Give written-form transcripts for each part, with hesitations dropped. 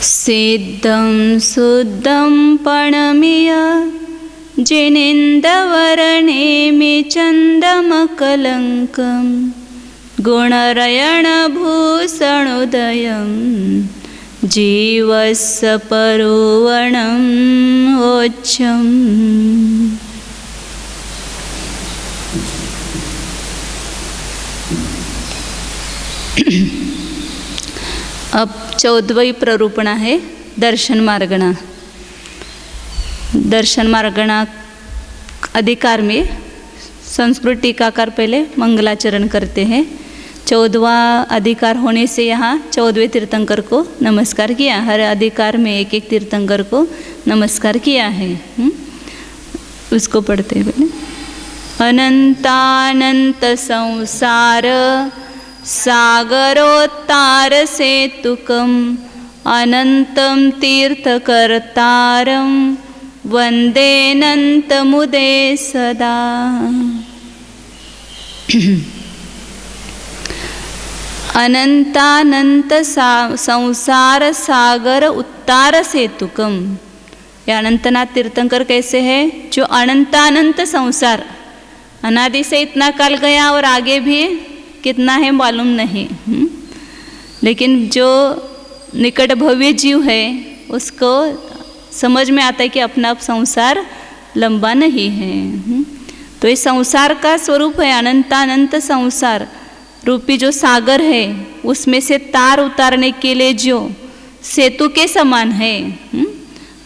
सिद्धं शुद्धं पणमिय जिनेन्दवरनेमि चन्दमकलङ्कं गुणरयणभूषणोदयं जीवस्य परोवणं ओच्छम्। अब 14वीं प्ररूपणा है दर्शन मार्गणा। दर्शन मार्गणा अधिकार में संस्कृत टीकाकार पहले मंगलाचरण करते हैं। 14वां अधिकार होने से यहाँ 14वें तीर्थंकर को नमस्कार किया। हर अधिकार में एक एक तीर्थंकर को नमस्कार किया है। उसको पढ़ते हैं पहले। अनंतानंत संसार सागरोत्तार सेतुकम् अनंतं तीर्थकर्तारं वंदेऽनन्तमुदे सदा। अनंतानंत संसार सागर उत्तार सेतुकम। ये अनंतनाथ तीर्थंकर कैसे है? जो अनंतानंत संसार, अनादि से इतना काल गया और आगे भी कितना है मालूम नहीं, लेकिन जो निकट भव्य जीव है उसको समझ में आता है कि अपना संसार लंबा नहीं है। तो ये संसार का स्वरूप है अनंतानंत संसार रूपी जो सागर है, उसमें से तार उतारने के लिए जो सेतु के समान है,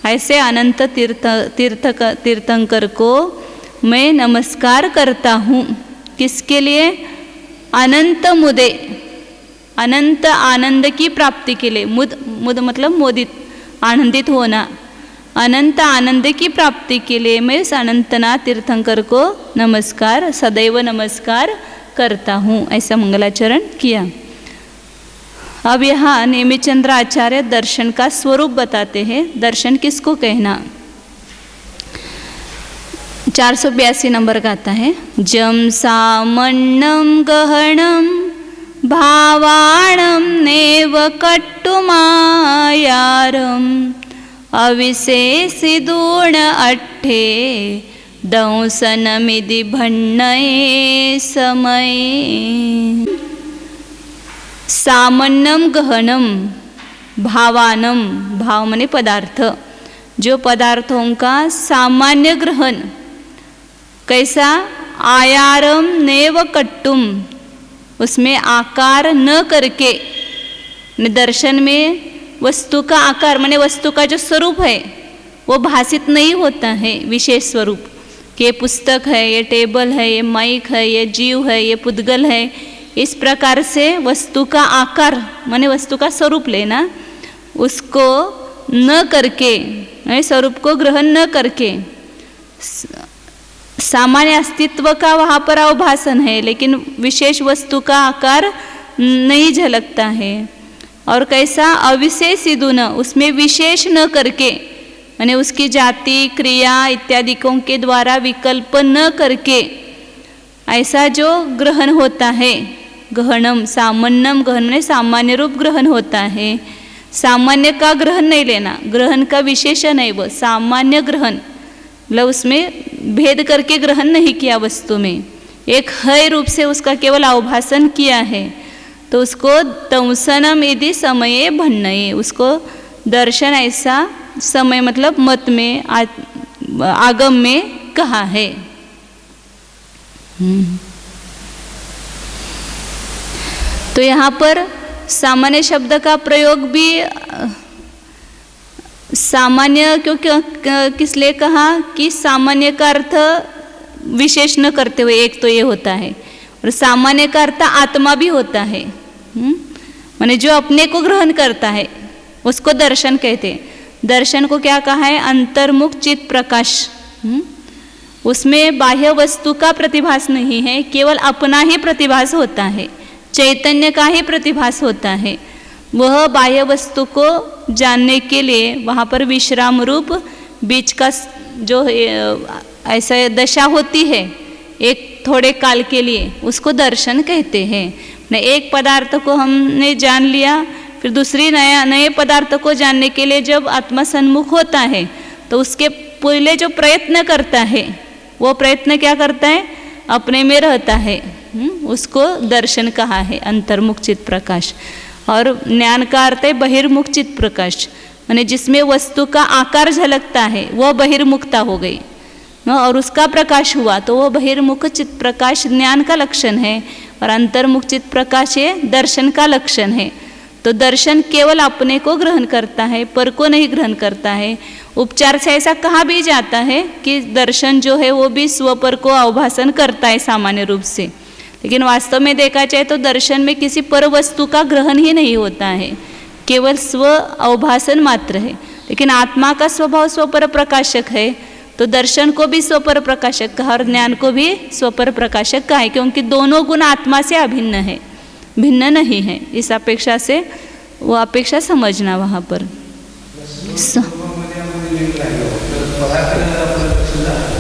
ऐसे अनंत तीर्थंकर को मैं नमस्कार करता हूँ। किसके लिए? अनंत मुदे, अनंत आनंद की प्राप्ति के लिए। मुद मतलब मोदित, आनंदित होना। अनंत आनंद की प्राप्ति के लिए मैं इस अनंतनाथ तीर्थंकर को नमस्कार, सदैव नमस्कार करता हूँ। ऐसा मंगलाचरण किया। अब यहाँ नेमिचंद्र आचार्य दर्शन का स्वरूप बताते हैं। दर्शन किसको कहना? 482 नंबर का आता है। जम सामन्नं गहनं भावाणं नेव कट्टुमायारम् अविशेषि दूर्ण अट्ठे दंसनमिति भन्नये समये। सामन्नं गहनं भावानं, भाव माने पदार्थ, जो पदार्थों का सामान्य ग्रहण। कैसा? आयारम नेव कट्टुम, उसमें आकार न करके। दर्शन में वस्तु का आकार माने वस्तु का जो स्वरूप है वो भाषित नहीं होता है। विशेष स्वरूप कि ये पुस्तक है, ये टेबल है, ये माइक है, ये जीव है, ये पुद्गल है, इस प्रकार से वस्तु का आकार माने वस्तु का स्वरूप लेना, उसको न करके, स्वरूप को ग्रहण न करके सामान्य अस्तित्व का वहाँ पर अवभाषण है, लेकिन विशेष वस्तु का आकार नहीं झलकता है। और कैसा? अविशेषि दून, उसमें विशेष न करके, यानी उसकी जाति क्रिया इत्यादिकों के द्वारा विकल्प न करके ऐसा जो ग्रहण होता है। गहनम सामान्यम, गहन में सामान्य रूप ग्रहण होता है। सामान्य का ग्रहण नहीं लेना, ग्रहण का विशेषण है वो सामान्य ग्रहण, मतलब उसमें भेद करके ग्रहण नहीं किया वस्तु में, एक है रूप से उसका केवल अवभाषण किया है। तो उसको दंसनम यदि समये भन्नये, उसको दर्शन ऐसा समय मतलब मत में आगम में कहा है। तो यहाँ पर सामान्य शब्द का प्रयोग भी सामान्य क्योंकि किस लिए कहा कि सामान्य का अर्थ विशेष न करते हुए एक तो ये होता है, और सामान्य का अर्थ आत्मा भी होता है। माने जो अपने को ग्रहण करता है उसको दर्शन कहते हैं। दर्शन को क्या कहा है? अंतर्मुख चित्त प्रकाश। उसमें बाह्य वस्तु का प्रतिभास नहीं है, केवल अपना ही प्रतिभास होता है, चैतन्य का ही प्रतिभास होता है। वह बाह्य वस्तु को जानने के लिए वहाँ पर विश्राम रूप बीच का जो ऐसा दशा होती है एक थोड़े काल के लिए, उसको दर्शन कहते हैं। एक पदार्थ को हमने जान लिया, फिर दूसरी नए पदार्थ को जानने के लिए जब आत्मा सन्मुख होता है तो उसके पहले जो प्रयत्न करता है वो प्रयत्न क्या करता है, अपने में रहता है, उसको दर्शन कहा है, अंतर्मुख चित्त प्रकाश। और ज्ञान का अर्थ है बहिर्मुख चित्त प्रकाश, माने जिसमें वस्तु का आकार झलकता है वो बहिर्मुखता हो गई और उसका प्रकाश हुआ तो वो बहिर्मुख चित्त प्रकाश ज्ञान का लक्षण है और अंतर्मुख चित्त प्रकाश ये दर्शन का लक्षण है। तो दर्शन केवल अपने को ग्रहण करता है, पर को नहीं ग्रहण करता है। उपचार से ऐसा कहा भी जाता है कि दर्शन जो है वो भी स्वपर को अवभाषण करता है सामान्य रूप से, लेकिन वास्तव में देखा जाए तो दर्शन में किसी पर वस्तु का ग्रहण ही नहीं होता है, केवल स्व अवभाषण मात्र है। लेकिन आत्मा का स्वभाव स्वपर प्रकाशक है तो दर्शन को भी स्वपर प्रकाशक कहा और ज्ञान को भी स्वपर प्रकाशक कहा है, क्योंकि दोनों गुण आत्मा से अभिन्न है, भिन्न नहीं है। इस अपेक्षा से वो अपेक्षा समझना वहाँ पर।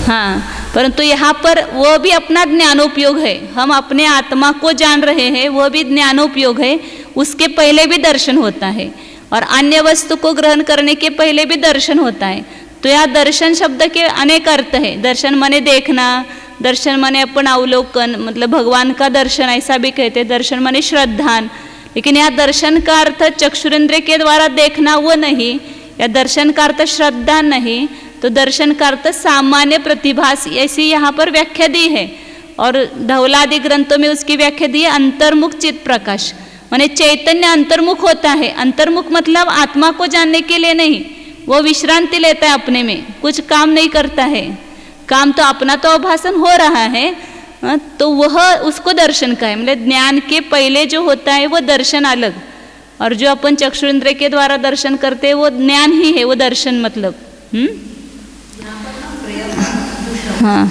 हाँ, परंतु यहाँ पर वो भी अपना ज्ञानोपयोग है, हम अपने आत्मा को जान रहे हैं, वो भी ज्ञानोपयोग है। उसके पहले भी दर्शन होता है और अन्य वस्तु को ग्रहण करने के पहले भी दर्शन होता है। तो यह दर्शन शब्द के अनेक अर्थ है। दर्शन माने देखना, दर्शन माने अपन अवलोकन, मतलब भगवान का दर्शन ऐसा भी कहते हैं। दर्शन माने श्रद्धान, लेकिन यह दर्शन का अर्थ चक्षुरेंद्र के द्वारा देखना वो नहीं, या दर्शन का अर्थ श्रद्धा नहीं, तो दर्शन का अर्थ सामान्य प्रतिभास, ऐसी यहाँ पर व्याख्या दी है। और धवलादि ग्रंथों में उसकी व्याख्या दी है अंतर्मुख चित्त प्रकाश, माने चैतन्य अंतर्मुख होता है। अंतर्मुख मतलब आत्मा को जानने के लिए नहीं, वो विश्रांति लेता है अपने में, कुछ काम नहीं करता है। काम तो अपना तो अवभाषण हो रहा है, तो वह उसको दर्शन का है। मतलब ज्ञान के पहले जो होता है वो दर्शन अलग, और जो अपन चक्षुरेंद्र के द्वारा दर्शन करते हैं वो ज्ञान ही है, वो दर्शन मतलब। हाँ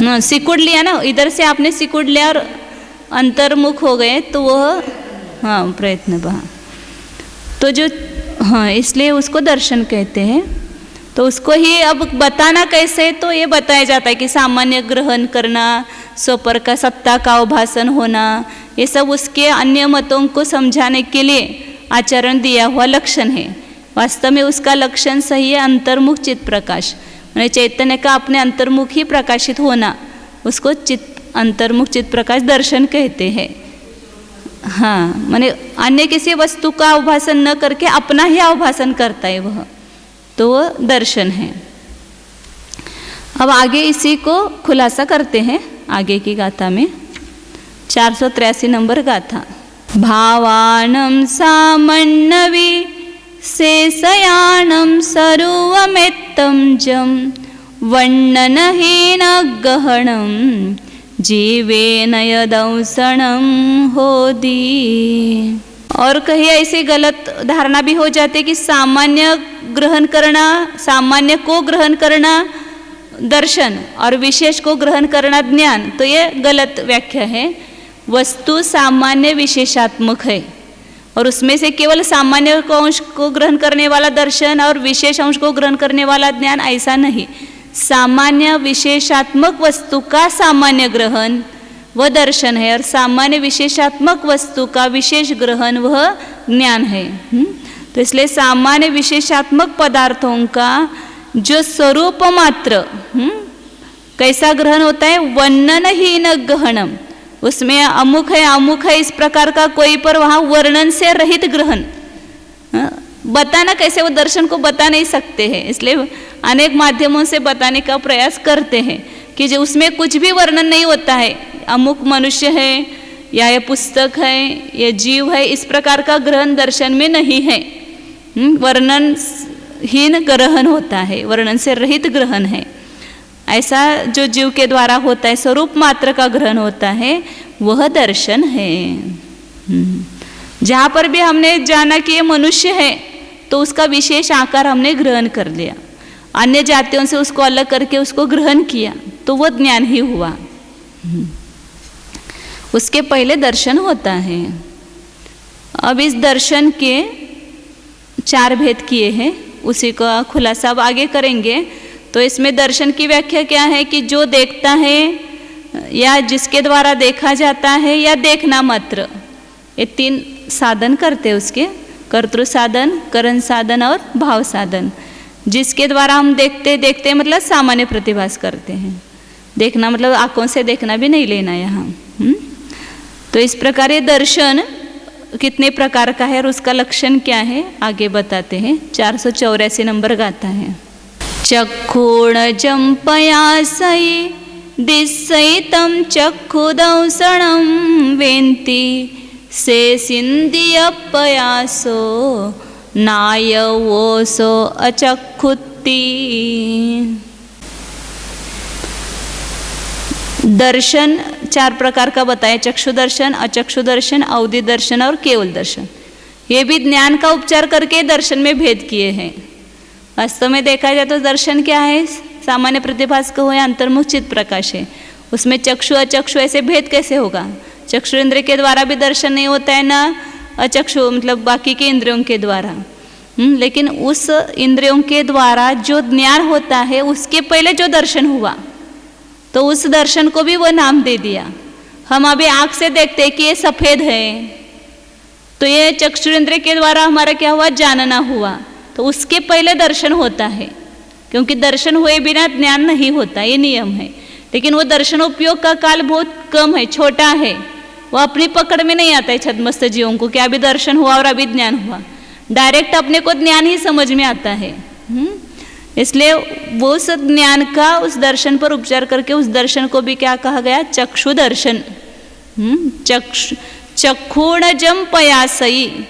हाँ, सिकुड़ लिया ना, इधर से आपने सिकुड़ लिया और अंतर्मुख हो गए तो वह हाँ प्रयत्न बहा, तो जो हाँ इसलिए उसको दर्शन कहते हैं। तो उसको ही अब बताना कैसे, तो ये बताया जाता है कि सामान्य ग्रहण करना, स्वपर का सत्ता का अवभाषण होना, ये सब उसके अन्य मतों को समझाने के लिए आचरण दिया हुआ लक्षण है। वास्तव में उसका लक्षण सही है अंतर्मुख चित्त प्रकाश, माने चैतन्य का अपने अंतर्मुख ही प्रकाशित होना, उसको अंतर्मुख चित्त प्रकाश दर्शन कहते हैं। हाँ, माने अन्य किसी वस्तु का अवभाषण न करके अपना ही अवभाषण करता है वह, तो वह दर्शन है। अब आगे इसी को खुलासा करते हैं आगे की गाथा में, 483 नंबर गाथा। भावानं सामन्नवि शेषयानं सर्वमेत्तं जं वर्णनहीन गहनं जीवेन यदंसणं होदी। और कहीं ऐसी गलत धारणा भी हो जाती कि सामान्य ग्रहण करना, सामान्य को ग्रहण करना दर्शन और विशेष को ग्रहण करना ज्ञान, तो ये गलत व्याख्या है। वस्तु सामान्य विशेषात्मक है और उसमें से केवल सामान्य अंश को ग्रहण करने वाला दर्शन और विशेष अंश को ग्रहण करने वाला ज्ञान, ऐसा नहीं। सामान्य विशेषात्मक वस्तु का सामान्य ग्रहण वह दर्शन है और सामान्य विशेषात्मक वस्तु का विशेष ग्रहण वह ज्ञान है। तो इसलिए सामान्य विशेषात्मक पदार्थों का जो स्वरूप मात्र कैसा ग्रहण होता है, वर्णनहीन गहनम, उसमें अमुक है इस प्रकार का कोई पर वहाँ वर्णन से रहित ग्रहण, बताना कैसे, वो दर्शन को बता नहीं सकते हैं। इसलिए अनेक माध्यमों से बताने का प्रयास करते हैं कि जो उसमें कुछ भी वर्णन नहीं होता है, अमुक मनुष्य है या ये पुस्तक है, ये जीव है, इस प्रकार का ग्रहण दर्शन में नहीं है। वर्णनहीन ग्रहण होता है, वर्णन से रहित ग्रहण है। ऐसा जो जीव के द्वारा होता है, स्वरूप मात्र का ग्रहण होता है, वह दर्शन है। जहाँ पर भी हमने जाना कि ये मनुष्य है तो उसका विशेष आकार हमने ग्रहण कर लिया, अन्य जातियों से उसको अलग करके उसको ग्रहण किया, तो वह ज्ञान ही हुआ। उसके पहले दर्शन होता है। अब इस दर्शन के 4 भेद किए हैं, उसी का खुलासा अब आगे करेंगे। तो इसमें दर्शन की व्याख्या क्या है कि जो देखता है या जिसके द्वारा देखा जाता है या देखना मात्र, ये 3 साधन करते हैं उसके, कर्तृ साधन, करण साधन और भाव साधन। जिसके द्वारा हम देखते मतलब सामान्य प्रतिभास करते हैं। देखना मतलब आंखों से देखना भी नहीं लेना यहाँ। तो इस प्रकार ये दर्शन कितने प्रकार का है और उसका लक्षण क्या है आगे बताते हैं। 484 नंबर गाता है। चक्षुणजं पयासयि दिस्सैतं चक्षुदंसनं वेन्ति शेषिन्द्रियपयासो नायवोसो अचक्षुति। दर्शन 4 प्रकार का बताया, चक्षु दर्शन, अचक्षु दर्शन, अवधि दर्शन और केवल दर्शन। ये भी ज्ञान का उपचार करके दर्शन में भेद किए हैं। वास्तव में देखा जाए तो दर्शन क्या है, सामान्य प्रतिभास को है, अंतर्मुख चित्त प्रकाश है। उसमें चक्षु अचक्षु ऐसे भेद कैसे होगा? चक्षु इंद्रिय के द्वारा भी दर्शन नहीं होता है, ना अचक्षु मतलब बाकी के इंद्रियों के द्वारा। लेकिन उस इंद्रियों के द्वारा जो ज्ञान होता है उसके पहले जो दर्शन हुआ तो उस दर्शन को भी वो नाम दे दिया। हम अभी आँख से देखते हैं कि ये सफ़ेद है, तो ये चक्षुरेंद्र के द्वारा हमारा क्या हुआ, जानना हुआ। तो उसके पहले दर्शन होता है, क्योंकि दर्शन हुए बिना ज्ञान नहीं होता, ये नियम है। लेकिन वो दर्शन उपयोग का काल बहुत कम है, छोटा है, वो अपनी पकड़ में नहीं आता है छद्मस्त जीवों को कि अभी दर्शन हुआ और अभी ज्ञान हुआ। डायरेक्ट अपने को ज्ञान ही समझ में आता है। इसलिए वो उस ज्ञान का उस दर्शन पर उपचार करके उस दर्शन को भी क्या कहा गया, चक्षु दर्शन। चक्षुणजं पयासयि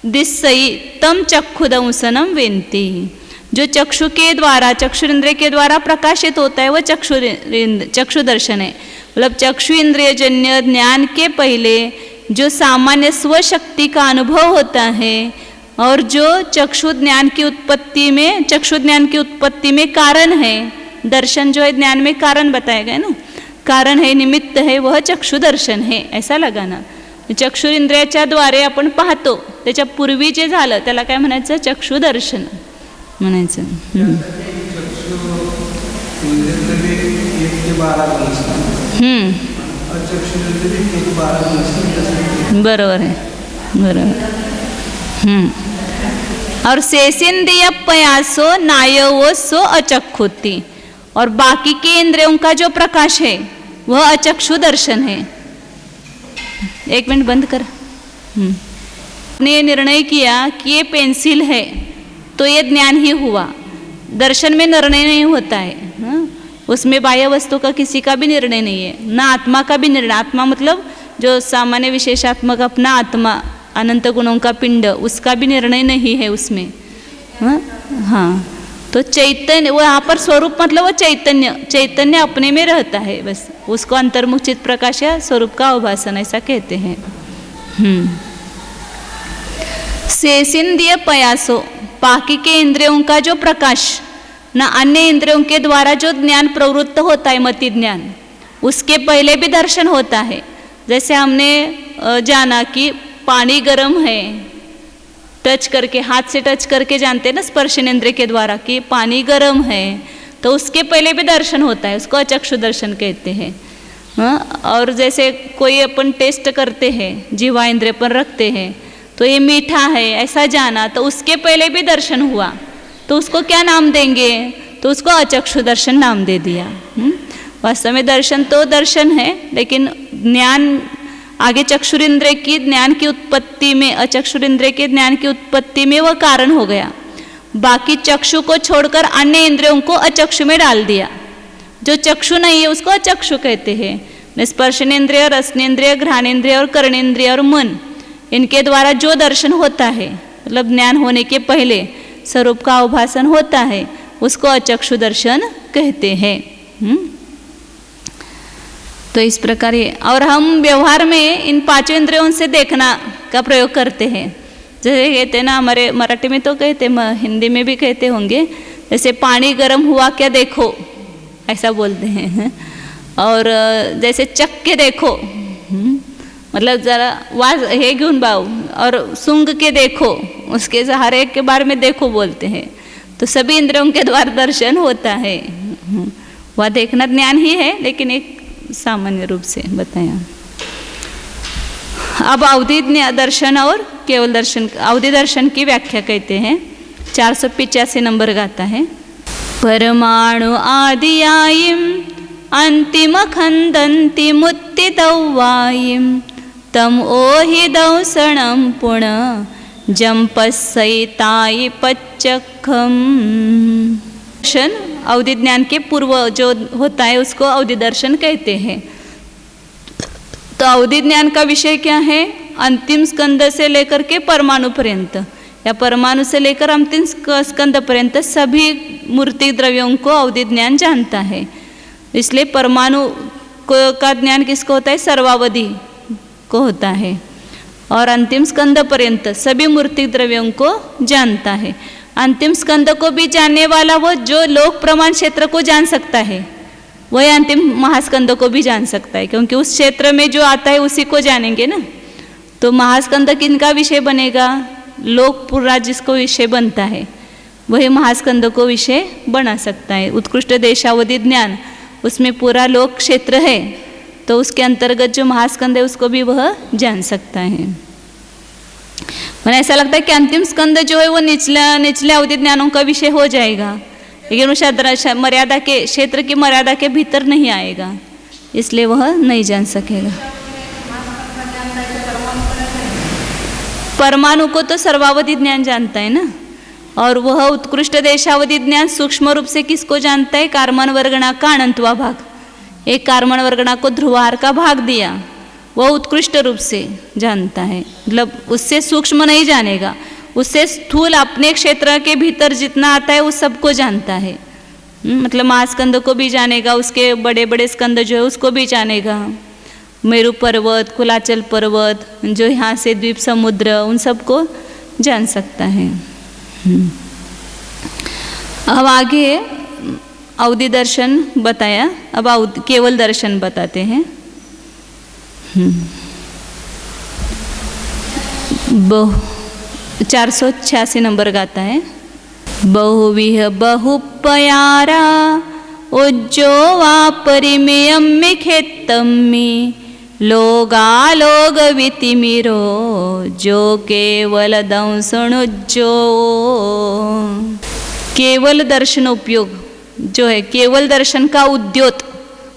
दिस्सयि तम चक्षुदंसनं वेन्ति। जो चक्षु के द्वारा, चक्षु इंद्रिय के द्वारा प्रकाशित होता है वो चक्षु दर्शन है। मतलब चक्षु इंद्रिय जन्य ज्ञान के पहले जो सामान्य स्वशक्ति का अनुभव होता है और जो चक्षु ज्ञान की उत्पत्ति में कारण है, दर्शन जो है ज्ञान में कारण बताया गया ना, कारण है, निमित्त है, वह चक्षु दर्शन है, ऐसा लगाना। चक्षु इंद्रियाच्या द्वारे आपण पाहतो, त्याच्या पूर्वी जे झालं त्याला काय म्हणायचं, चक्षु दर्शन म्हणायचं। बरोबर है, बरोबर। और शेषेन्द्रिय पयासो नायवो सो अचक्षुति, और बाकी के इंद्रियों का जो प्रकाश है वह अचक्षु दर्शन है। 1 मिनट बंद कर। ने निर्णय किया कि ये पेंसिल है तो ये ज्ञान ही हुआ। दर्शन में निर्णय नहीं होता है, उसमें बाह्य वस्तु का किसी का भी निर्णय नहीं है, ना आत्मा का भी निर्णय। आत्मा मतलब जो सामान्य विशेषात्मक अपना आत्मा, अनंत गुणों का पिंड, उसका भी निर्णय नहीं है उसमें। हाँ, तो चैतन्य, वो यहाँ पर स्वरूप मतलब वो चैतन्य अपने में रहता है, बस उसको अंतर्मुख चित्त प्रकाश या स्वरूप का अवभाषण ऐसा कहते हैं। शेषेन्द्रिय पयासो, बाकी के इंद्रियों का जो प्रकाश, ना अन्य इंद्रियों के द्वारा जो ज्ञान प्रवृत्त होता है, मति ज्ञान, उसके पहले भी दर्शन होता है। जैसे हमने जाना कि पानी गर्म है, टच करके, हाथ से टच करके जानते हैं ना स्पर्शनेंद्रिय के द्वारा कि पानी गर्म है, तो उसके पहले भी दर्शन होता है, उसको अचक्षु दर्शन कहते हैं। और जैसे कोई अपन टेस्ट करते हैं, जीवा इंद्रिय पर रखते हैं, तो ये मीठा है ऐसा जाना, तो उसके पहले भी दर्शन हुआ, तो उसको क्या नाम देंगे, तो उसको अचक्षु दर्शन नाम दे दिया। वास्तव में दर्शन तो दर्शन है, लेकिन ज्ञान आगे चक्षुरेंद्रिय की ज्ञान की उत्पत्ति में, अचक्षुरेंद्रिय के ज्ञान की उत्पत्ति में वह कारण हो गया। बाकी चक्षु को छोड़कर अन्य इंद्रियों को अचक्षु में डाल दिया। जो चक्षु नहीं है उसको अचक्षु कहते हैं। स्पर्शनेंद्रिय, रसनेंद्रिय, घ्राणेंद्रिय और कर्णेंद्रिय और मन, इनके द्वारा जो दर्शन होता है, मतलब ज्ञान होने के पहले स्वरूप का अवभाषण होता है, उसको अचक्षु दर्शन कहते हैं। तो इस प्रकार ये, और हम व्यवहार में इन 5 इंद्रियों से देखना का प्रयोग करते हैं। जैसे कहते हैं ना, हमारे मराठी में तो कहते, हिंदी में भी कहते होंगे, जैसे पानी गर्म हुआ क्या देखो, ऐसा बोलते हैं। और जैसे चख के देखो, मतलब जरा वाज हे घेऊन बाऊ, और सूंघ के देखो, उसके सहारे के बारे में देखो बोलते हैं। तो सभी इंद्रियों के द्वारा दर्शन होता है। वह देखना ज्ञान ही है, लेकिन एक सामान्य रूप से बताया। अब अवधि दर्शन और केवल दर्शन, अवधि दर्शन की व्याख्या कहते हैं। 485 नंबर गाता है। परमाणु आदियायिम अंतिम खंदंति मुत्तिदौवायिम तम ओहि दंसणम पुण जंपसैतायि पच्चखम। दर्शन अवधि ज्ञान के पूर्व जो होता है उसको अवधि दर्शन कहते हैं। तो अवधि ज्ञान का विषय क्या है? अंतिम स्कंद से लेकर के परमाणु पर्यंत या परमाणु से लेकर अंतिम स्कंद पर्यंत सभी मूर्ति द्रव्यों को अवधि ज्ञान जानता है। इसलिए परमाणु का ज्ञान किसको होता है? सर्वावधि को होता है। और अंतिम स्कंद पर्यंत सभी मूर्ति द्रव्यों को जानता है। अंतिम स्कंद को भी जानने वाला वो जो लोक प्रमाण क्षेत्र को जान सकता है, वही अंतिम महास्कंद को भी जान सकता है, क्योंकि उस क्षेत्र में जो आता है उसी को जानेंगे ना। तो महास्कंद किनका विषय बनेगा? लोक पूरा जिसको विषय बनता है वही महास्कंद को विषय बना सकता है। उत्कृष्ट देशावधि ज्ञान उसमें पूरा लोक क्षेत्र है, तो उसके अंतर्गत जो महास्कंद है उसको भी वह जान सकता है। मैंने ऐसा लगता है कि अंतिम स्कंद जो है वो निचले अवधि ज्ञानों का विषय हो जाएगा, लेकिन उस मर्यादा के क्षेत्र की मर्यादा के भीतर नहीं आएगा, इसलिए वह नहीं जान सकेगा। परमाणु को तो सर्वावधि ज्ञान जानता है ना, और वह उत्कृष्ट देशावधि ज्ञान सूक्ष्म रूप से किसको जानता है? कार्बन वर्गणा का अनंतवा भाग। एक कार्बन वर्गणा को ध्रुवाहार का भाग दिया, वह उत्कृष्ट रूप से जानता है, मतलब उससे सूक्ष्म नहीं जानेगा, उससे स्थूल अपने क्षेत्र के भीतर जितना आता है उस सबको जानता है। मतलब महास्कंद को भी जानेगा, उसके बड़े बड़े स्कंद जो है उसको भी जानेगा, मेरु पर्वत, कुलाचल पर्वत, जो यहाँ से द्वीप समुद्र, उन सबको जान सकता है। अब आगे अवधि दर्शन बताया, अब केवल दर्शन बताते हैं। 486 नंबर गाता है। बहुविह बहुपयारा उज्जो वा परिमेयम्मि खेत्तम्मि लोगालोग वितिमिरो जो केवल दंसणुज्जो। केवल दर्शन उपयोग जो है, केवल दर्शन का उद्योत,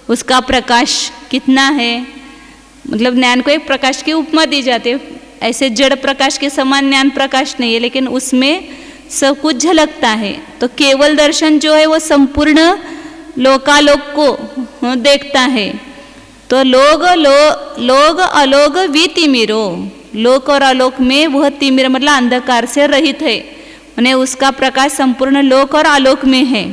उसका प्रकाश कितना है? मतलब ज्ञान को एक प्रकाश की उपमा दी जाती है। ऐसे जड़ प्रकाश के समान ज्ञान प्रकाश नहीं है, लेकिन उसमें सब कुछ झलकता है। तो केवल दर्शन जो है वो संपूर्ण लोकालोक को देखता है। तो लोग अलोक वितिमिरो, लोक और आलोक में वह तिमिर मतलब अंधकार से रहित है, उन्हें उसका प्रकाश संपूर्ण लोक और आलोक में है।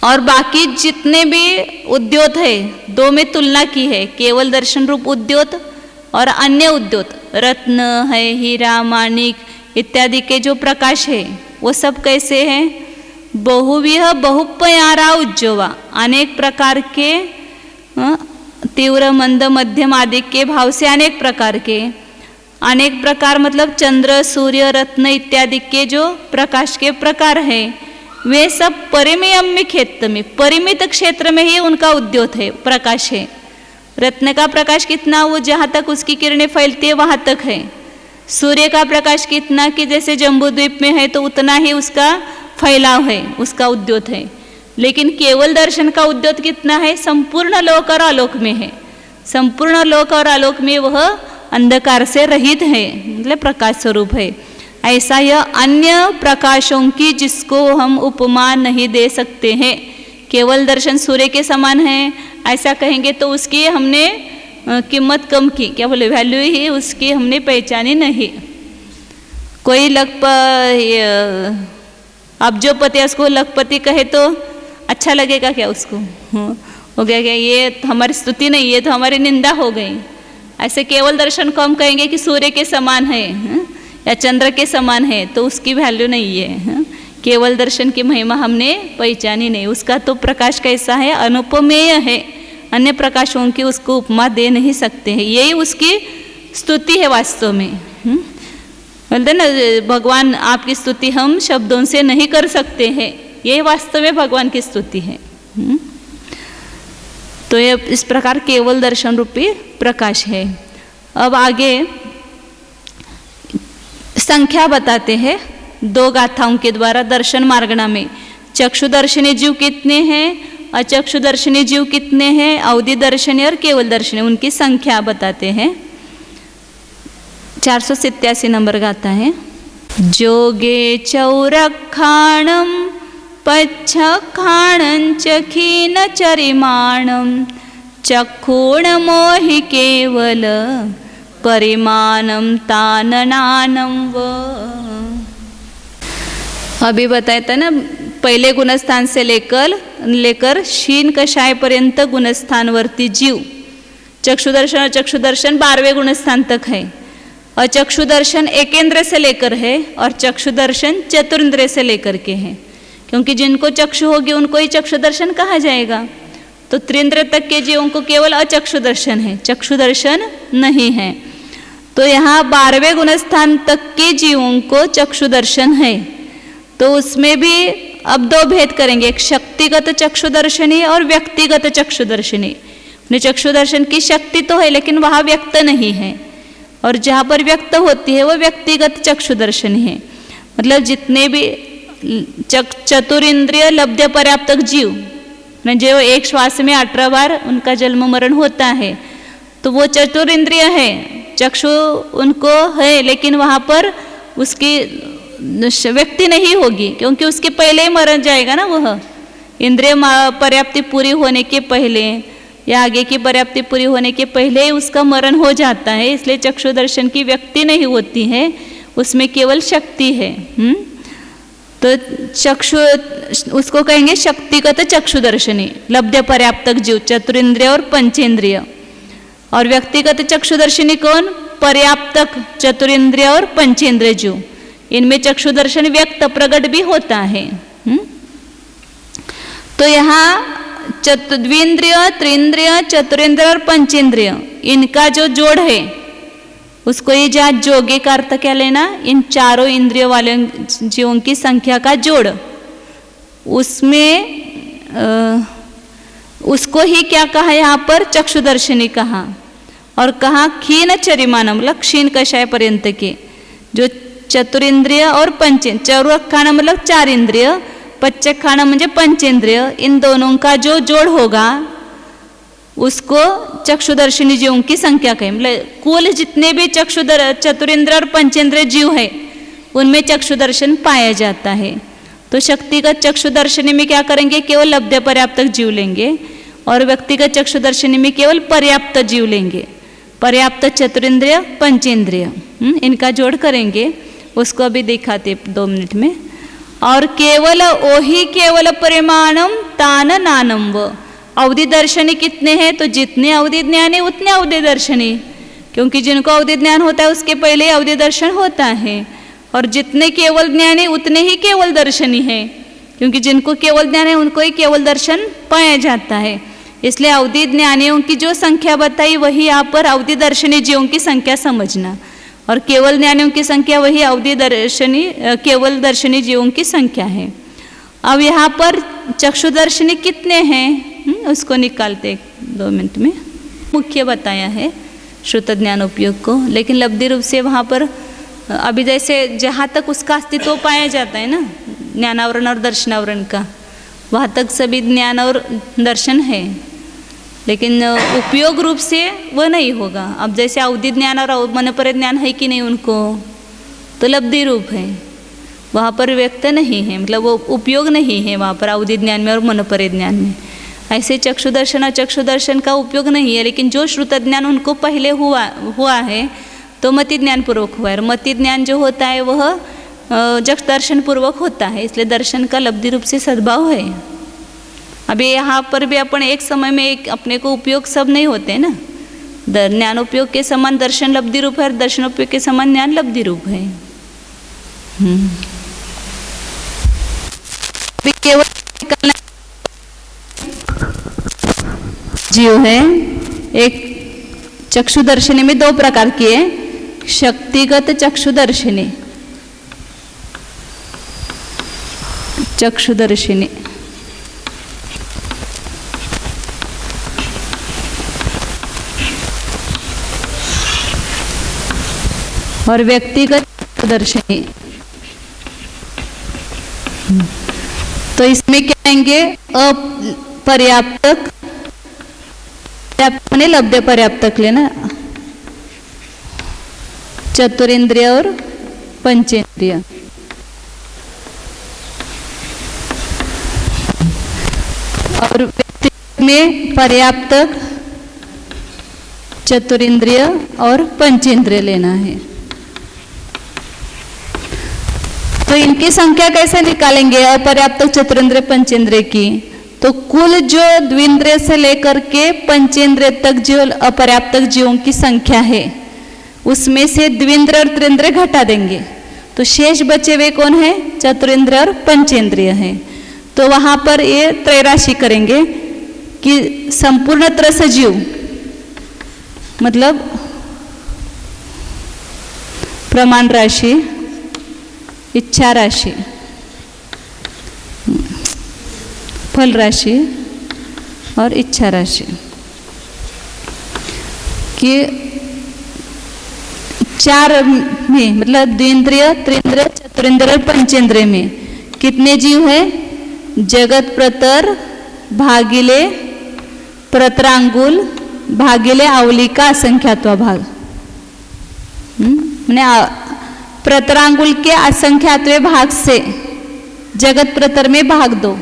और बाकी जितने भी उद्योत है, दो में तुलना की है, केवल दर्शन रूप उद्योत और अन्य उद्योत, रत्न है, हीरा, माणिक इत्यादि के जो प्रकाश है वो सब कैसे हैं? बहुविह बहुपयारा उज्जवा, अनेक प्रकार के तीव्र मंद मध्यम आदि के भाव से अनेक प्रकार के, अनेक प्रकार मतलब चंद्र, सूर्य, रत्न इत्यादि के जो प्रकाश के प्रकार है वे सब परिमेयम्मि क्षेत्र में, परिमित क्षेत्र में ही उनका उद्योत है, प्रकाश है। रत्न का प्रकाश कितना? वो जहाँ तक उसकी किरणें फैलती है वहाँ तक है। सूर्य का प्रकाश कितना कि जैसे जम्बू द्वीप में है तो उतना ही उसका फैलाव है, उसका उद्योत है। लेकिन केवल दर्शन का उद्योत कितना है? संपूर्ण लोक और आलोक में है। संपूर्ण लोक और आलोक में वह अंधकार से रहित है, मतलब प्रकाश स्वरूप है। ऐसा यह अन्य प्रकाशों की जिसको हम उपमा नहीं दे सकते हैं। केवल दर्शन सूर्य के समान है ऐसा कहेंगे तो उसकी हमने कीमत कम की, क्या बोले, वैल्यू ही उसकी हमने पहचानी नहीं। कोई अब्जोपति उसको लखपति कहे तो अच्छा लगेगा क्या उसको? हो गया क्या? ये हमारी स्तुति नहीं, ये तो हमारी निंदा हो गई। ऐसे केवल दर्शन को हम कहेंगे कि सूर्य के समान है या चंद्र के समान है तो उसकी वैल्यू नहीं है। केवल दर्शन की महिमा हमने पहचानी नहीं। उसका तो प्रकाश कैसा है? अनुपमेय है, अन्य प्रकाशों की उसको उपमा दे नहीं सकते हैं। यही उसकी स्तुति है वास्तव में। बोलते ना भगवान आपकी स्तुति हम शब्दों से नहीं कर सकते हैं, यही वास्तव में भगवान की स्तुति है। तो ये इस प्रकार केवल दर्शन रूपी प्रकाश है। अब आगे संख्या बताते हैं 2 गाथाओं के द्वारा दर्शन मार्गणा में। चक्षुदर्शनी जीव कितने हैं, अचक्षुदर्शनी जीव कितने हैं, अवधि दर्शनी और केवल दर्शनी, उनकी संख्या बताते हैं। 487 नंबर गाथा है। जोगे चौरखाणम पच्छखाणं च खीनचरिमाणं चक्षुण मोहि केवल परिमाणं ताननानं व। अभी बताया था ना, पहले गुणस्थान से लेकर शीन कषाय पर्यंत गुणस्थानवर्ती जीव। चक्षुदर्शन चक्षुदर्शन 12वें गुणस्थान तक है, और चक्षुदर्शन एकेंद्र से लेकर है और चक्षुदर्शन चतुरिंद्रिय से लेकर के है, क्योंकि जिनको चक्षु होगी उनको ही चक्षुदर्शन कहा जाएगा। तो त्रिंद्र तक के जीवों को केवल अचक्षुदर्शन है, चक्षुदर्शन नहीं है। तो यहाँ 12वें गुणस्थान तक के जीवों को चक्षुदर्शन है। तो उसमें भी अब 2 भेद करेंगे, एक शक्तिगत चक्षुदर्शनी और व्यक्तिगत चक्षुदर्शनी। चक्षुदर्शन की शक्ति तो है लेकिन वहाँ व्यक्त नहीं है, और जहाँ पर व्यक्त होती है वो व्यक्तिगत चक्षुदर्शनी है। मतलब जितने भी चतुरिंद्रिय लब्ध पर्याप्तक जीव, जो एक श्वास में 18 बार उनका जन्म मरण होता है, तो वो चतुरिंद्रिय है, चक्षु उनको है, लेकिन वहाँ पर उसकी व्यक्ति नहीं होगी, क्योंकि उसके पहले ही मर जाएगा ना। वह इंद्रिय पर्याप्ति पूरी होने के पहले या आगे की पर्याप्ति पूरी होने के पहले ही उसका मरण हो जाता है, इसलिए चक्षुदर्शन की व्यक्ति नहीं होती है, उसमें केवल शक्ति है। तो चक्षु उसको कहेंगे शक्तिगत चक्षुदर्शनी, लब्ध पर्याप्तक जीव, चतुरिंद्रिय और पंचेंद्रिय। और व्यक्तिगत चक्षुदर्शनी कौन, पर्याप्तक चतुरिंद्रिय और पंचेंद्रिय जीव। इनमें चक्षुदर्शन व्यक्त प्रकट भी होता है। तो यहाँ द्विंद्रिय, त्रिंद्रिय, चतुरेंद्रिय और पंचेंद्रिय, इनका जो जोड़ है उसको ये जहाँ जोगे का अर्थ क्या लेना, इन चारों इंद्रियों वाले जीवों की संख्या का जोड़, उसमें उसको ही क्या कहा यहाँ पर, चक्षुदर्शनी कहा। और कहा क्षीण चरिमानम, मतलब क्षीण कषाय पर्यंत के जो चतुरिंद्रिय और चौरखाण मतलब 4 इंद्रिय, पच्चखाण म्हणजे पंचेंद्रिय, इन दोनों का जो जोड़ होगा उसको चक्षुदर्शनी जीवों की संख्या कहें। मतलब कुल जितने भी चतुरिंद्र और पंचेंद्रिय जीव है उनमें चक्षुदर्शन पाया जाता है। तो शक्तिगत चक्षुदर्शनी में क्या करेंगे, केवल लब्ध पर्याप्तक जीव लेंगे, और व्यक्तिगत चक्षुदर्शनी में केवल पर्याप्त जीव लेंगे। पर्याप्त चतुरिंद्रिय पंचेंद्रिय, इनका जोड़ करेंगे, उसको अभी दिखाते 2 मिनट में। और केवल ओही केवल परिमाणम तान नानम व। अवधि दर्शनी कितने हैं, तो जितने अवधि ज्ञानी उतने अवधि दर्शनी, क्योंकि जिनको अवधि ज्ञान होता है उसके पहले अवधि दर्शन होता है। और जितने केवल ज्ञानी उतने ही केवल दर्शनी है, क्योंकि जिनको केवल ज्ञान है उनको ही केवल दर्शन पाया जाता है। इसलिए अवधि ज्ञानियों की जो संख्या बताई वही यहाँ पर अवधि दर्शनी जीवों की संख्या समझना, और केवल ज्ञानियों की संख्या वही अवधि दर्शनी केवल दर्शनी जीवों की संख्या है। अब यहाँ पर चक्षुदर्शनी कितने हैं उसको निकालते 2 मिनट में। मुख्य बताया है श्रुत ज्ञान उपयोग को, लेकिन लब्धि रूप से वहाँ पर अभी जैसे जहाँ तक उसका अस्तित्व पाया जाता है ना, ज्ञानावरण और दर्शनावरण का, वहाँ तक सभी ज्ञान और दर्शन है, लेकिन उपयोग रूप से वह नहीं होगा। अब जैसे अवधि ज्ञान और मनपरे ज्ञान है कि नहीं उनको, तो लब्धि रूप है, वहाँ पर व्यक्त नहीं है, मतलब वो उपयोग नहीं है वहाँ पर अवधि ज्ञान में और मनपरे ज्ञान में। ऐसे चक्षुदर्शन और चक्षुदर्शन का उपयोग नहीं है, लेकिन जो श्रुत ज्ञान उनको पहले हुआ है तो मति ज्ञान पूर्वक हुआ है, और मति ज्ञान जो होता है वह जक्ष दर्शन पूर्वक होता है, इसलिए दर्शन का लब्धि रूप से सद्भाव है। अभी यहाँ पर भी अपन एक समय में एक अपने को उपयोग सब नहीं होते ना, ज्ञान उपयोग के समान दर्शन लब्धि रूप है और दर्शन उपयोग के समान ज्ञान लब्धि रूप है। केवल जीव है, एक चक्षुदर्शनी में 2 प्रकार की है, शक्तिगत चक्षुदर्शनी, और व्यक्तिगत दर्शनी। तो इसमें क्या आएंगे? अपर्याप्तक, पर्याप्त लब्ध पर्याप्तक लेना, चतुरेंद्रिय और पंचेंद्रिय। और व्यक्तिगत में पर्याप्तक, चतुरेंद्रिय और पंचेंद्रिय लेना है। तो इनकी संख्या कैसे निकालेंगे अपर्याप्तक, चतुरेंद्रिय, पंचेंद्रिय की? तो कुल जो द्विंद्रिय से लेकर के पंचेंद्रिय तक जो अपर्याप्तक जीवों की संख्या है उसमें से द्विंद्रिय और त्रिंद्रिय घटा देंगे। तो शेष बचे हुए कौन है? चतुरेंद्रिय और पंचेंद्रिय है। तो वहां पर ये त्रैराशि करेंगे कि संपूर्ण तरह से जीव मतलब प्रमाण राशि, इच्छा राशि, फल राशि और इच्छा राशि कि चार में मतलब द्विंद्रिय, त्रिंद्रिय, चतुरेंद्रिय और पंचेंद्रिय में कितने जीव है? जगत प्रतर भागिले प्रतरांगुल भागिले आवलिका असंख्यात्वा भाग। प्रतरांगुल के असंख्यात्वे भाग से जगत प्रतर में भाग दो,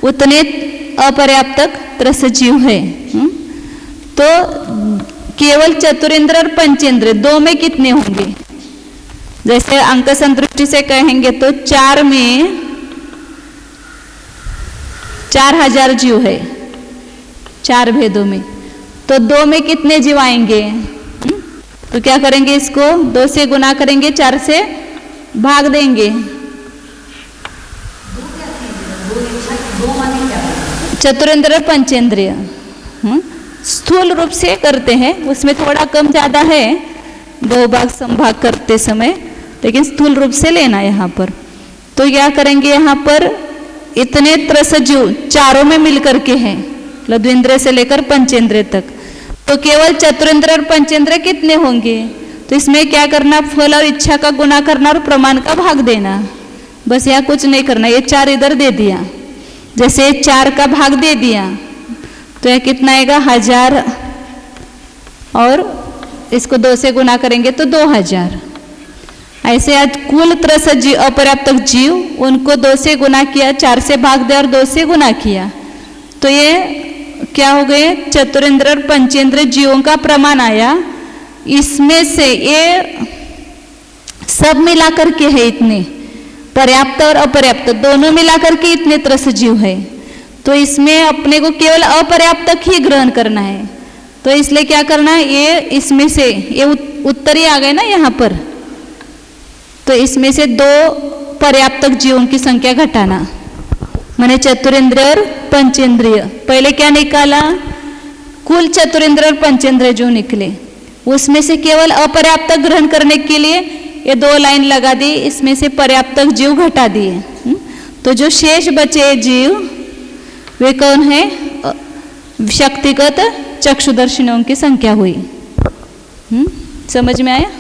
उतने अपर्याप्तक त्रस जीव है। तो केवल चतुरेंद्र और पंचेंद्र दो में कितने होंगे? जैसे अंक संतुष्टि से कहेंगे तो 4 में 4000 जीव है 4 भेदों में, तो 2 में कितने जीव आएंगे? तो क्या करेंगे? इसको 2 से गुना करेंगे, 4 से भाग देंगे। चतुरेंद्र और पंचेंद्रिय स्थूल रूप से करते हैं, उसमें थोड़ा कम ज्यादा है बहुभाग संभाग करते समय, लेकिन स्थूल रूप से लेना यहाँ पर। तो क्या करेंगे? यहाँ पर इतने त्रस जीव चारों में मिलकर के हैं, द्विंद्रिय से लेकर पंचेंद्रिय तक। तो केवल चतुरेंद्र और पंचेंद्रिय कितने होंगे? तो इसमें क्या करना? फल और इच्छा का गुना करना और प्रमाण का भाग देना, बस यहाँ कुछ नहीं करना। ये 4 इधर दे दिया, जैसे 4 का भाग दे दिया तो यह कितना आएगा? 1000 और इसको 2 से गुना करेंगे तो 2000। ऐसे आज कुल त्रस जीव अपर्याप्तक जीव उनको 2 से गुना किया, 4 से भाग दिया और 2 से गुना किया, तो ये क्या हो गए? चतुरेंद्र और पंचेंद्र जीवों का प्रमाण आया। इसमें से ये सब मिलाकर के है इतने, पर्याप्त और अपर्याप्त दोनों मिलाकर के इतने त्रस जीव है। तो इसमें अपने को केवल अपर्याप्तक ही ग्रहण करना है। तो इसलिए क्या करना है? ये इसमें से ये उत्तरी आ गए ना यहाँ पर, तो इसमें से 2 पर्याप्तक जीवों की संख्या घटाना, माने चतुरेंद्रिय और पंचेंद्रिय। पहले क्या निकाला? कुल चतुरेंद्र और पंचेंद्रिय जो निकले उसमें से केवल अपर्याप्तक ग्रहण करने के लिए ये 2 लाइन लगा दी, इसमें से पर्याप्तक जीव घटा दिए। तो जो शेष बचे जीव वे कौन है? शक्तिगत चक्षुदर्शियों की संख्या हुई। समझ में आया?